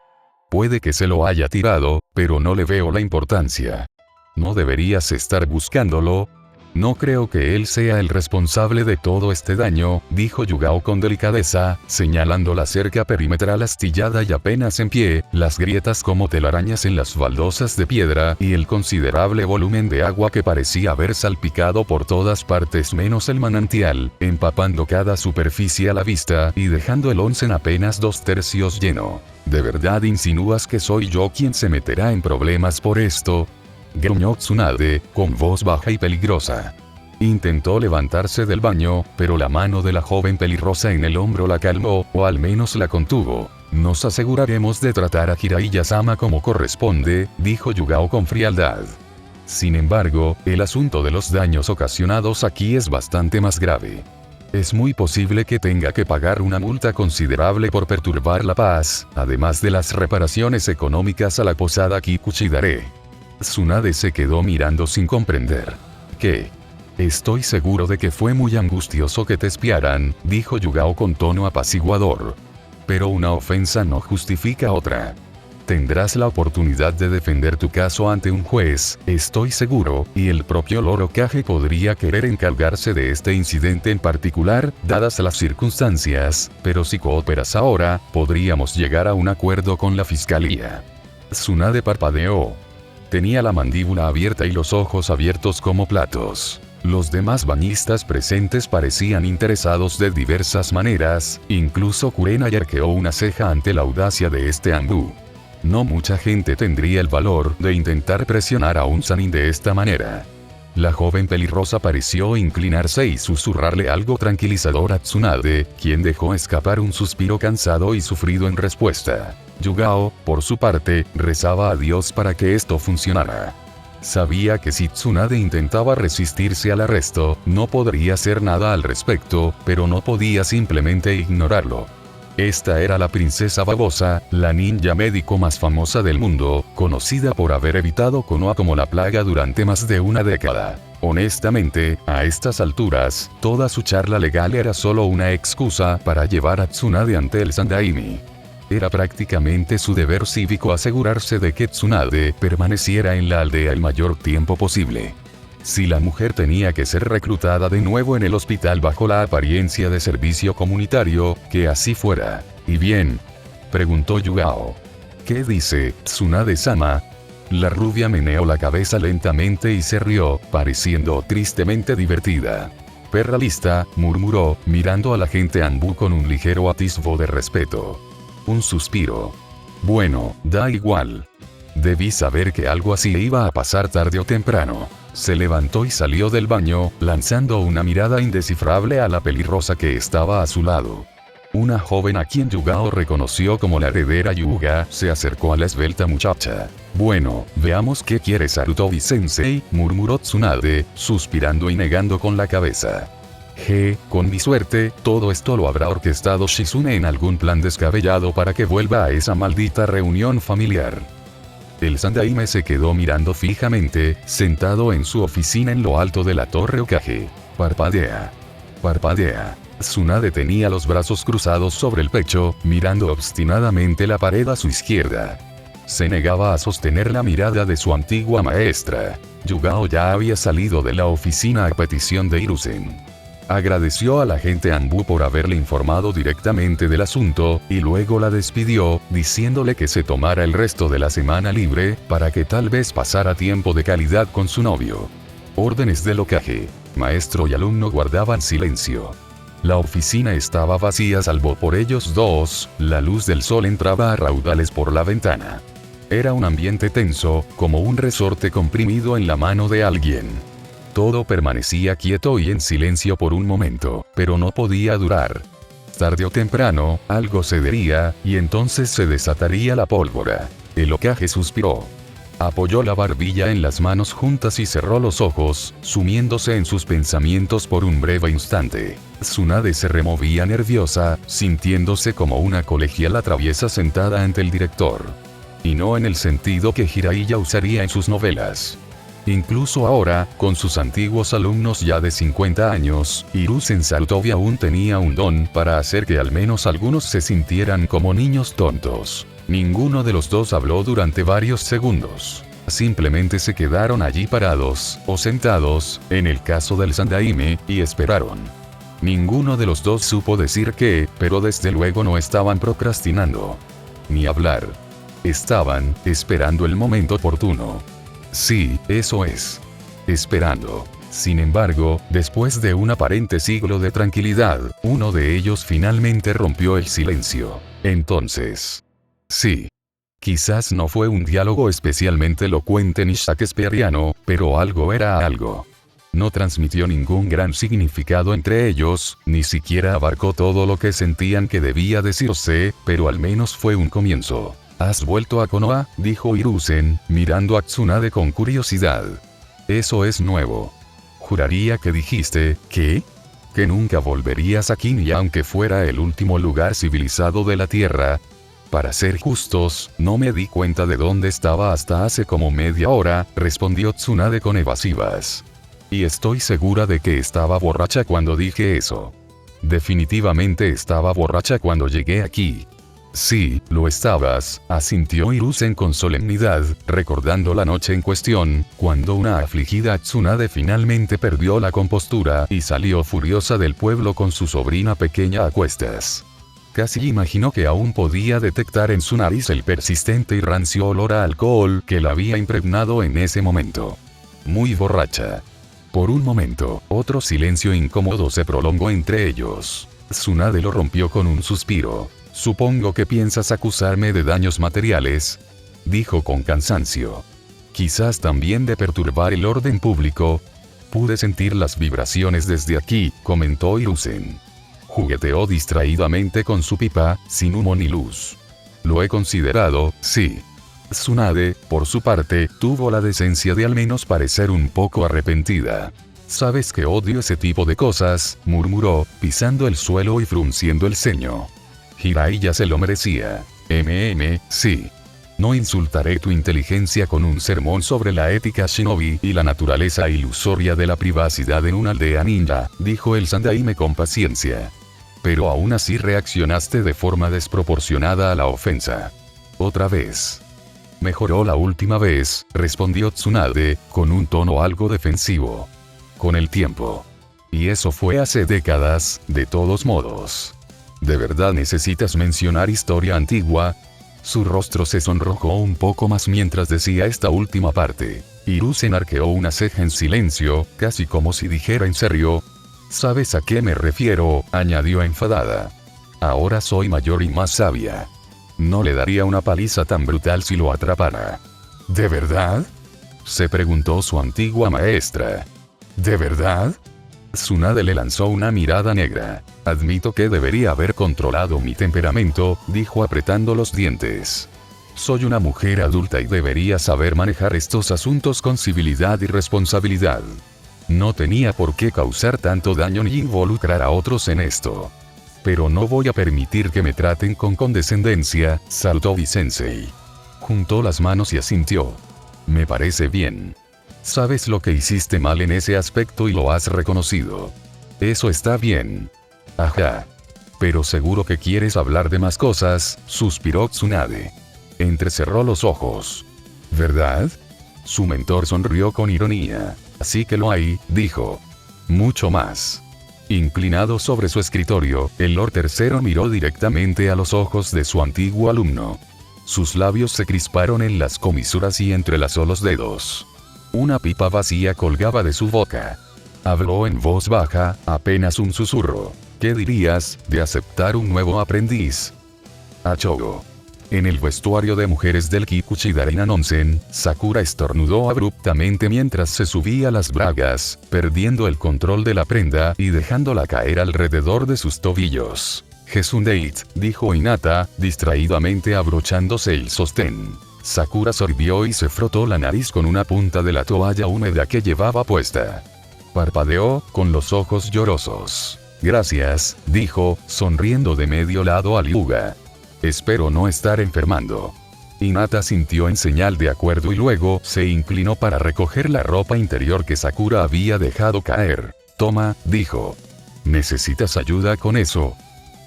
Puede que se lo haya tirado, pero no le veo la importancia. ¿No deberías estar buscándolo? No creo que él sea el responsable de todo este daño, dijo Yugao con delicadeza, señalando la cerca perimetral astillada y apenas en pie, las grietas como telarañas en las baldosas de piedra y el considerable volumen de agua que parecía haber salpicado por todas partes menos el manantial, empapando cada superficie a la vista y dejando el onsen apenas 2/3 lleno. ¿De verdad insinúas que soy yo quien se meterá en problemas por esto?, gruñó Tsunade, con voz baja y peligrosa. Intentó levantarse del baño, pero la mano de la joven pelirrosa en el hombro la calmó, o al menos la contuvo. Nos aseguraremos de tratar a Jiraiya-sama como corresponde, dijo Yugao con frialdad. Sin embargo, el asunto de los daños ocasionados aquí es bastante más grave. Es muy posible que tenga que pagar una multa considerable por perturbar la paz, además de las reparaciones económicas a la posada Kikuchidare. Tsunade se quedó mirando sin comprender. ¿Qué? Estoy seguro de que fue muy angustioso que te espiaran, dijo Yugao con tono apaciguador. Pero una ofensa no justifica otra. Tendrás la oportunidad de defender tu caso ante un juez, estoy seguro, y el propio Lord Hokage podría querer encargarse de este incidente en particular, dadas las circunstancias, pero si cooperas ahora, podríamos llegar a un acuerdo con la fiscalía. Tsunade parpadeó. Tenía la mandíbula abierta y los ojos abiertos como platos. Los demás bañistas presentes parecían interesados de diversas maneras, incluso Kurenai arqueó una ceja ante la audacia de este Anbu. No mucha gente tendría el valor de intentar presionar a un Sannin de esta manera. La joven pelirrosa pareció inclinarse y susurrarle algo tranquilizador a Tsunade, quien dejó escapar un suspiro cansado y sufrido en respuesta. Yugao, por su parte, rezaba a Dios para que esto funcionara. Sabía que si Tsunade intentaba resistirse al arresto, no podría hacer nada al respecto, pero no podía simplemente ignorarlo. Esta era la princesa babosa, la ninja médico más famosa del mundo, conocida por haber evitado Konoha como la plaga durante más de una década. Honestamente, a estas alturas, toda su charla legal era solo una excusa para llevar a Tsunade ante el Sandaime. Era prácticamente su deber cívico asegurarse de que Tsunade permaneciera en la aldea el mayor tiempo posible. Si la mujer tenía que ser reclutada de nuevo en el hospital bajo la apariencia de servicio comunitario, que así fuera. ¿Y bien?, preguntó Yugao. ¿Qué dice, Tsunade-sama? La rubia meneó la cabeza lentamente y se rió, pareciendo tristemente divertida. Perra lista, murmuró, mirando a la gente Anbu con un ligero atisbo de respeto. Un suspiro. Bueno, da igual. Debí saber que algo así iba a pasar tarde o temprano. Se levantó y salió del baño, lanzando una mirada indescifrable a la pelirrosa que estaba a su lado. Una joven a quien Yugao reconoció como la heredera Yuga, se acercó a la esbelta muchacha. Bueno, veamos qué quiere Sarutobi-sensei, murmuró Tsunade, suspirando y negando con la cabeza. Con mi suerte, todo esto lo habrá orquestado Shizune en algún plan descabellado para que vuelva a esa maldita reunión familiar. El Sandaime se quedó mirando fijamente, sentado en su oficina en lo alto de la torre Hokage. Parpadea. Parpadea. Tsunade tenía los brazos cruzados sobre el pecho, mirando obstinadamente la pared a su izquierda. Se negaba a sostener la mirada de su antigua maestra. Yugao ya había salido de la oficina a petición de Hiruzen. Agradeció a la gente Anbu por haberle informado directamente del asunto, y luego la despidió, diciéndole que se tomara el resto de la semana libre, para que tal vez pasara tiempo de calidad con su novio. Órdenes del Hokage. Maestro y alumno guardaban silencio. La oficina estaba vacía salvo por ellos dos, la luz del sol entraba a raudales por la ventana. Era un ambiente tenso, como un resorte comprimido en la mano de alguien. Todo permanecía quieto y en silencio por un momento, pero no podía durar. Tarde o temprano, algo cedería, y entonces se desataría la pólvora. El Hokage suspiró. Apoyó la barbilla en las manos juntas y cerró los ojos, sumiéndose en sus pensamientos por un breve instante. Tsunade se removía nerviosa, sintiéndose como una colegiala traviesa sentada ante el director. Y no en el sentido que Jiraiya usaría en sus novelas. Incluso ahora, con sus antiguos alumnos ya de 50 años, Hiruzen Sarutobi aún tenía un don para hacer que al menos algunos se sintieran como niños tontos. Ninguno de los dos habló durante varios segundos. Simplemente se quedaron allí parados, o sentados, en el caso del Sandaime, y esperaron. Ninguno de los dos supo decir qué, pero desde luego no estaban procrastinando. Ni hablar. Estaban, esperando el momento oportuno. Sí, eso es. Esperando. Sin embargo, después de un aparente siglo de tranquilidad, uno de ellos finalmente rompió el silencio. Entonces. Sí. Quizás no fue un diálogo especialmente elocuente ni shakespeariano, pero algo era algo. No transmitió ningún gran significado entre ellos, ni siquiera abarcó todo lo que sentían que debía decirse, pero al menos fue un comienzo. ¿Has vuelto a Konoha?, dijo Hiruzen, mirando a Tsunade con curiosidad. Eso es nuevo. Juraría que dijiste, ¿qué? Que nunca volverías aquí ni aunque fuera el último lugar civilizado de la Tierra. Para ser justos, no me di cuenta de dónde estaba hasta hace como media hora, respondió Tsunade con evasivas. Y estoy segura de que estaba borracha cuando dije eso. Definitivamente estaba borracha cuando llegué aquí. Sí, lo estabas, asintió Hiruzen con solemnidad, recordando la noche en cuestión, cuando una afligida Tsunade finalmente perdió la compostura y salió furiosa del pueblo con su sobrina pequeña a cuestas. Casi imaginó que aún podía detectar en su nariz el persistente y rancio olor a alcohol que la había impregnado en ese momento. Muy borracha. Por un momento, otro silencio incómodo se prolongó entre ellos. Tsunade lo rompió con un suspiro. Supongo que piensas acusarme de daños materiales, dijo con cansancio. Quizás también de perturbar el orden público. Pude sentir las vibraciones desde aquí, comentó Hiruzen. Jugueteó distraídamente con su pipa, sin humo ni luz. Lo he considerado, sí. Tsunade, por su parte, tuvo la decencia de al menos parecer un poco arrepentida. Sabes que odio ese tipo de cosas, murmuró, pisando el suelo y frunciendo el ceño. Jiraiya se lo merecía. Sí. No insultaré tu inteligencia con un sermón sobre la ética shinobi y la naturaleza ilusoria de la privacidad en una aldea ninja, dijo el Sandaime con paciencia. Pero aún así reaccionaste de forma desproporcionada a la ofensa. Otra vez. Mejoró la última vez, respondió Tsunade, con un tono algo defensivo. Con el tiempo. Y eso fue hace décadas, de todos modos. ¿De verdad necesitas mencionar historia antigua? Su rostro se sonrojó un poco más mientras decía esta última parte. Hiruzen arqueó una ceja en silencio, casi como si dijera en serio. ¿Sabes a qué me refiero?, añadió enfadada. Ahora soy mayor y más sabia. No le daría una paliza tan brutal si lo atrapara. ¿De verdad?, se preguntó su antigua maestra. ¿De verdad? Tsunade le lanzó una mirada negra. Admito que debería haber controlado mi temperamento, dijo apretando los dientes. Soy una mujer adulta y debería saber manejar estos asuntos con civilidad y responsabilidad. No tenía por qué causar tanto daño ni involucrar a otros en esto. Pero no voy a permitir que me traten con condescendencia, saltó Sensei. Juntó las manos y asintió. Me parece bien. Sabes lo que hiciste mal en ese aspecto y lo has reconocido. Eso está bien. Ajá. Pero seguro que quieres hablar de más cosas, suspiró Tsunade. Entrecerró los ojos. ¿Verdad? Su mentor sonrió con ironía. Así que lo hay, dijo. Mucho más. Inclinado sobre su escritorio, el Lord Tercero miró directamente a los ojos de su antiguo alumno. Sus labios se crisparon en las comisuras y entrelazó los dedos. Una pipa vacía colgaba de su boca. Habló en voz baja, apenas un susurro. ¿Qué dirías de aceptar un nuevo aprendiz? Achogo. En el vestuario de mujeres del Kikuchidarin Onsen, Sakura estornudó abruptamente mientras se subía las bragas, perdiendo el control de la prenda y dejándola caer alrededor de sus tobillos. Gesundeit, dijo Hinata, distraídamente abrochándose el sostén. Sakura sorbió y se frotó la nariz con una punta de la toalla húmeda que llevaba puesta. Parpadeó, con los ojos llorosos. Gracias, dijo, sonriendo de medio lado a Ryuga. Espero no estar enfermando. Hinata sintió en señal de acuerdo y luego se inclinó para recoger la ropa interior que Sakura había dejado caer. Toma, dijo. ¿Necesitas ayuda con eso?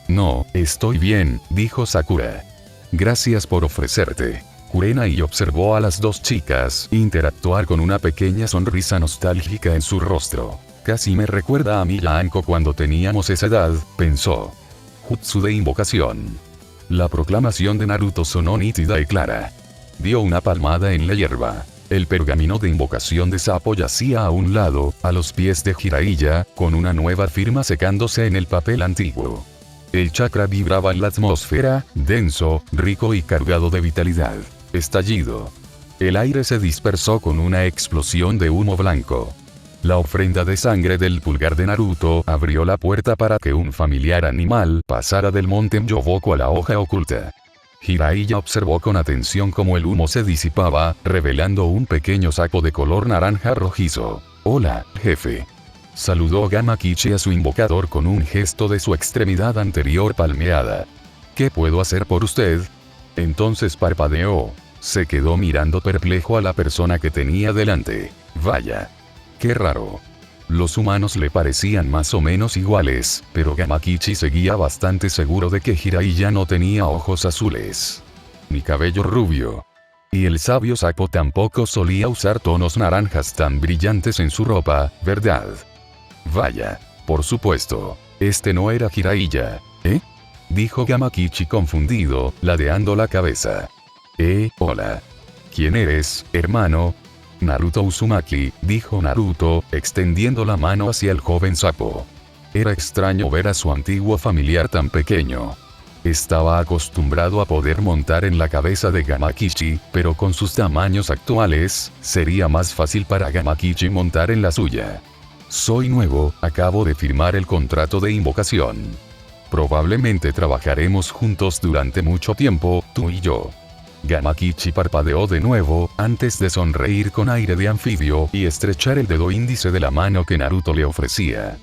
No, estoy bien, dijo Sakura. Gracias por ofrecerte. Kurenai observó a las dos chicas interactuar con una pequeña sonrisa nostálgica en su rostro. Casi me recuerda a mi Anko cuando teníamos esa edad, pensó. Jutsu de invocación. La proclamación de Naruto sonó nítida y clara. Dio una palmada en la hierba. El pergamino de invocación de Sapo yacía a un lado, a los pies de Jiraiya, con una nueva firma secándose en el papel antiguo. El chakra vibraba en la atmósfera, denso, rico y cargado de vitalidad. Estallido. El aire se dispersó con una explosión de humo blanco. La ofrenda de sangre del pulgar de Naruto abrió la puerta para que un familiar animal pasara del monte Myoboku a la hoja oculta. Jiraiya observó con atención cómo el humo se disipaba, revelando un pequeño sapo de color naranja rojizo. Hola, jefe. Saludó Gamakichi a su invocador con un gesto de su extremidad anterior palmeada. ¿Qué puedo hacer por usted? Entonces parpadeó. Se quedó mirando perplejo a la persona que tenía delante. Vaya. Qué raro. Los humanos le parecían más o menos iguales, pero Gamakichi seguía bastante seguro de que Jiraiya no tenía ojos azules. Ni cabello rubio. Y el sabio sapo tampoco solía usar tonos naranjas tan brillantes en su ropa, ¿verdad? Vaya. Por supuesto. Este no era Jiraiya, ¿eh? Dijo Gamakichi confundido, ladeando la cabeza. Hola. ¿Quién eres, hermano? Naruto Uzumaki, dijo Naruto, extendiendo la mano hacia el joven sapo. Era extraño ver a su antiguo familiar tan pequeño. Estaba acostumbrado a poder montar en la cabeza de Gamakichi, pero con sus tamaños actuales, sería más fácil para Gamakichi montar en la suya. Soy nuevo, acabo de firmar el contrato de invocación. Probablemente trabajaremos juntos durante mucho tiempo, tú y yo. Gamakichi parpadeó de nuevo, antes de sonreír con aire de anfibio y estrechar el dedo índice de la mano que Naruto le ofrecía.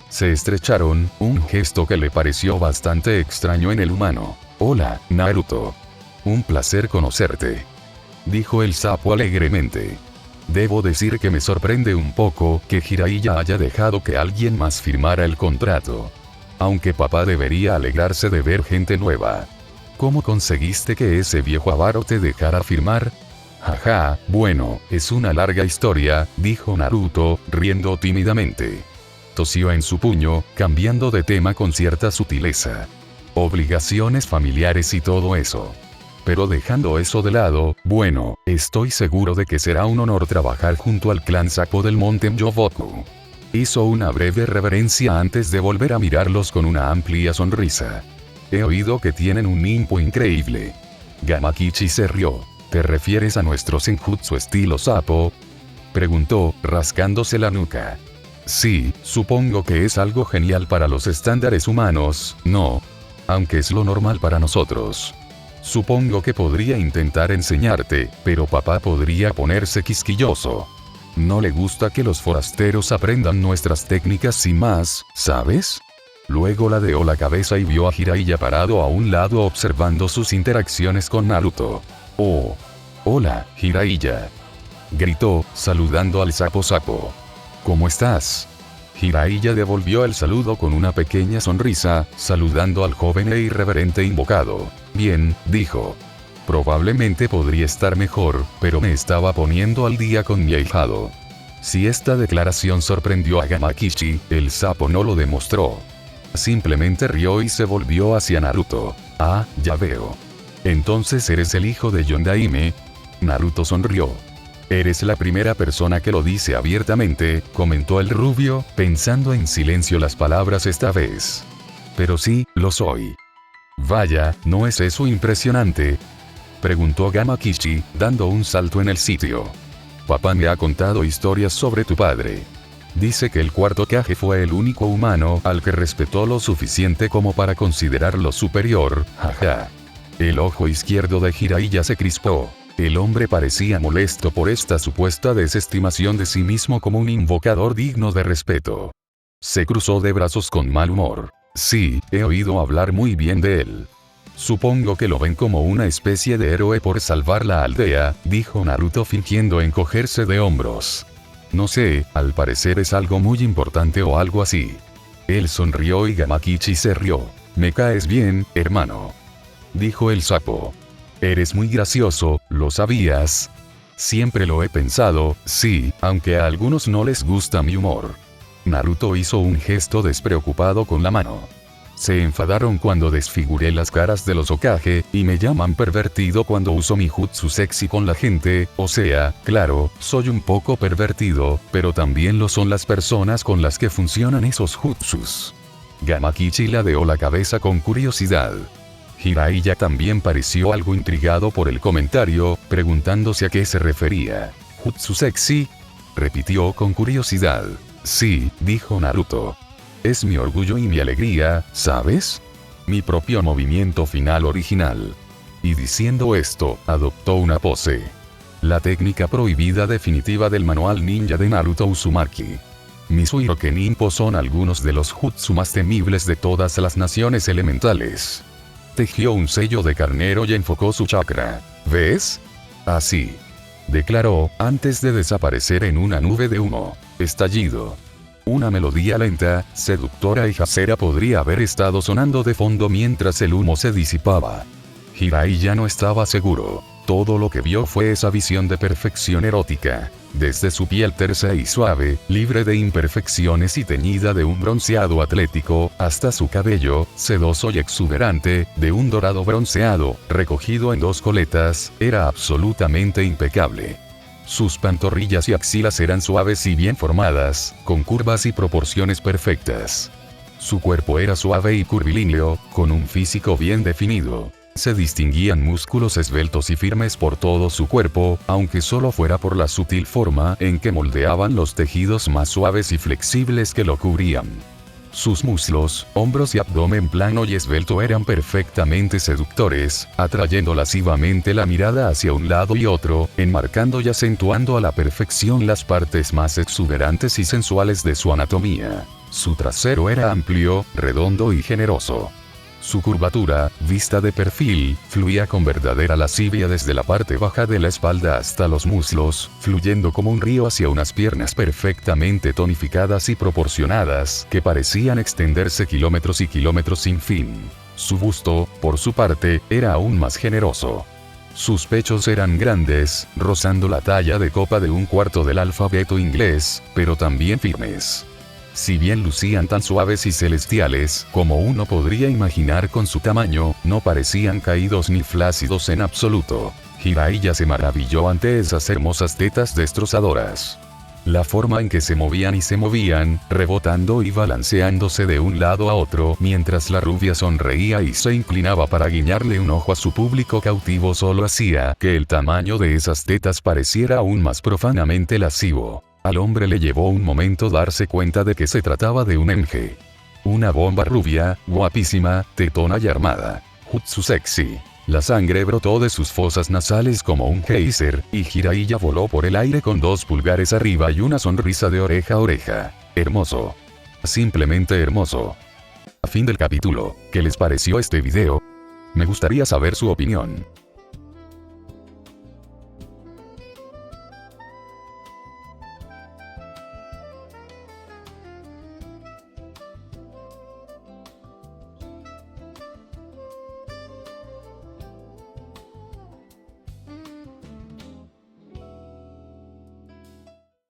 Se estrecharon, un gesto que le pareció bastante extraño en el humano. Hola, Naruto. Un placer conocerte. Dijo el sapo alegremente. Debo decir que me sorprende un poco que Jiraiya haya dejado que alguien más firmara el contrato. Aunque papá debería alegrarse de ver gente nueva. ¿Cómo conseguiste que ese viejo avaro te dejara firmar? Jaja, bueno, es una larga historia, dijo Naruto, riendo tímidamente. Tosió en su puño, cambiando de tema con cierta sutileza. Obligaciones familiares y todo eso. Pero dejando eso de lado, bueno, estoy seguro de que será un honor trabajar junto al clan Sapo del Monte Myoboku. Hizo una breve reverencia antes de volver a mirarlos con una amplia sonrisa. He oído que tienen un ninpo increíble. Gamakichi se rió. ¿Te refieres a nuestro senjutsu estilo sapo? Preguntó, rascándose la nuca. Sí, supongo que es algo genial para los estándares humanos, ¿no? Aunque es lo normal para nosotros. Supongo que podría intentar enseñarte, pero papá podría ponerse quisquilloso. No le gusta que los forasteros aprendan nuestras técnicas sin más, ¿sabes? Luego ladeó la cabeza y vio a Jiraiya parado a un lado observando sus interacciones con Naruto. Oh. Hola, Jiraiya. Gritó, saludando al sapo. ¿Cómo estás? Jiraiya devolvió el saludo con una pequeña sonrisa, saludando al joven e irreverente invocado. Bien, dijo. Probablemente podría estar mejor, pero me estaba poniendo al día con mi ahijado. Si esta declaración sorprendió a Gamakichi, el sapo no lo demostró. Simplemente rió y se volvió hacia Naruto. Ah, ya veo. Entonces eres el hijo de Yondaime. Naruto sonrió. Eres la primera persona que lo dice abiertamente, comentó el rubio, pensando en silencio las palabras esta vez. Pero sí, lo soy. Vaya, ¿no es eso impresionante? Preguntó Gamakichi, dando un salto en el sitio. Papá me ha contado historias sobre tu padre. Dice que el cuarto Kage fue el único humano al que respetó lo suficiente como para considerarlo superior, jaja. El ojo izquierdo de Jiraiya se crispó. El hombre parecía molesto por esta supuesta desestimación de sí mismo como un invocador digno de respeto. Se cruzó de brazos con mal humor. Sí, he oído hablar muy bien de él. Supongo que lo ven como una especie de héroe por salvar la aldea, dijo Naruto fingiendo encogerse de hombros. No sé, al parecer es algo muy importante o algo así. Él sonrió y Gamakichi se rió. Me caes bien, hermano. Dijo el sapo. Eres muy gracioso, ¿lo sabías? Siempre lo he pensado, sí, aunque a algunos no les gusta mi humor. Naruto hizo un gesto despreocupado con la mano. Se enfadaron cuando desfiguré las caras de los Hokage, y me llaman pervertido cuando uso mi jutsu sexy con la gente, o sea, claro, soy un poco pervertido, pero también lo son las personas con las que funcionan esos jutsus. Gamakichi ladeó la cabeza con curiosidad. Jiraiya también pareció algo intrigado por el comentario, preguntándose a qué se refería. ¿Jutsu sexy? Repitió con curiosidad. Sí, dijo Naruto. Es mi orgullo y mi alegría, ¿sabes? Mi propio movimiento final original. Y diciendo esto, adoptó una pose. La técnica prohibida definitiva del manual ninja de Naruto Uzumaki. Misuiroke Ninpo son algunos de los jutsu más temibles de todas las naciones elementales. Tejió un sello de carnero y enfocó su chakra. ¿Ves? Así. Declaró, antes de desaparecer en una nube de humo. Estallido. Una melodía lenta, seductora y jasera podría haber estado sonando de fondo mientras el humo se disipaba. Jiraiya no estaba seguro. Todo lo que vio fue esa visión de perfección erótica. Desde su piel tersa y suave, libre de imperfecciones y teñida de un bronceado atlético, hasta su cabello, sedoso y exuberante, de un dorado bronceado, recogido en dos coletas, era absolutamente impecable. Sus pantorrillas y axilas eran suaves y bien formadas, con curvas y proporciones perfectas. Su cuerpo era suave y curvilíneo, con un físico bien definido. Se distinguían músculos esbeltos y firmes por todo su cuerpo, aunque solo fuera por la sutil forma en que moldeaban los tejidos más suaves y flexibles que lo cubrían. Sus muslos, hombros y abdomen plano y esbelto eran perfectamente seductores, atrayendo lascivamente la mirada hacia un lado y otro, enmarcando y acentuando a la perfección las partes más exuberantes y sensuales de su anatomía. Su trasero era amplio, redondo y generoso. Su curvatura, vista de perfil, fluía con verdadera lascivia desde la parte baja de la espalda hasta los muslos, fluyendo como un río hacia unas piernas perfectamente tonificadas y proporcionadas, que parecían extenderse kilómetros y kilómetros sin fin. Su busto, por su parte, era aún más generoso. Sus pechos eran grandes, rozando la talla de copa de un cuarto del alfabeto inglés, pero también firmes. Si bien lucían tan suaves y celestiales, como uno podría imaginar con su tamaño, no parecían caídos ni flácidos en absoluto. Jiraiya se maravilló ante esas hermosas tetas destrozadoras. La forma en que se movían y se movían, rebotando y balanceándose de un lado a otro, mientras la rubia sonreía y se inclinaba para guiñarle un ojo a su público cautivo, solo hacía que el tamaño de esas tetas pareciera aún más profanamente lascivo. Al hombre le llevó un momento darse cuenta de que se trataba de un MG. Una bomba rubia, guapísima, tetona y armada. Jutsu sexy. La sangre brotó de sus fosas nasales como un geyser, y Jiraiya voló por el aire con 2 pulgares arriba y una sonrisa de oreja a oreja. Hermoso. Simplemente hermoso. A fin del capítulo, ¿qué les pareció este video? Me gustaría saber su opinión.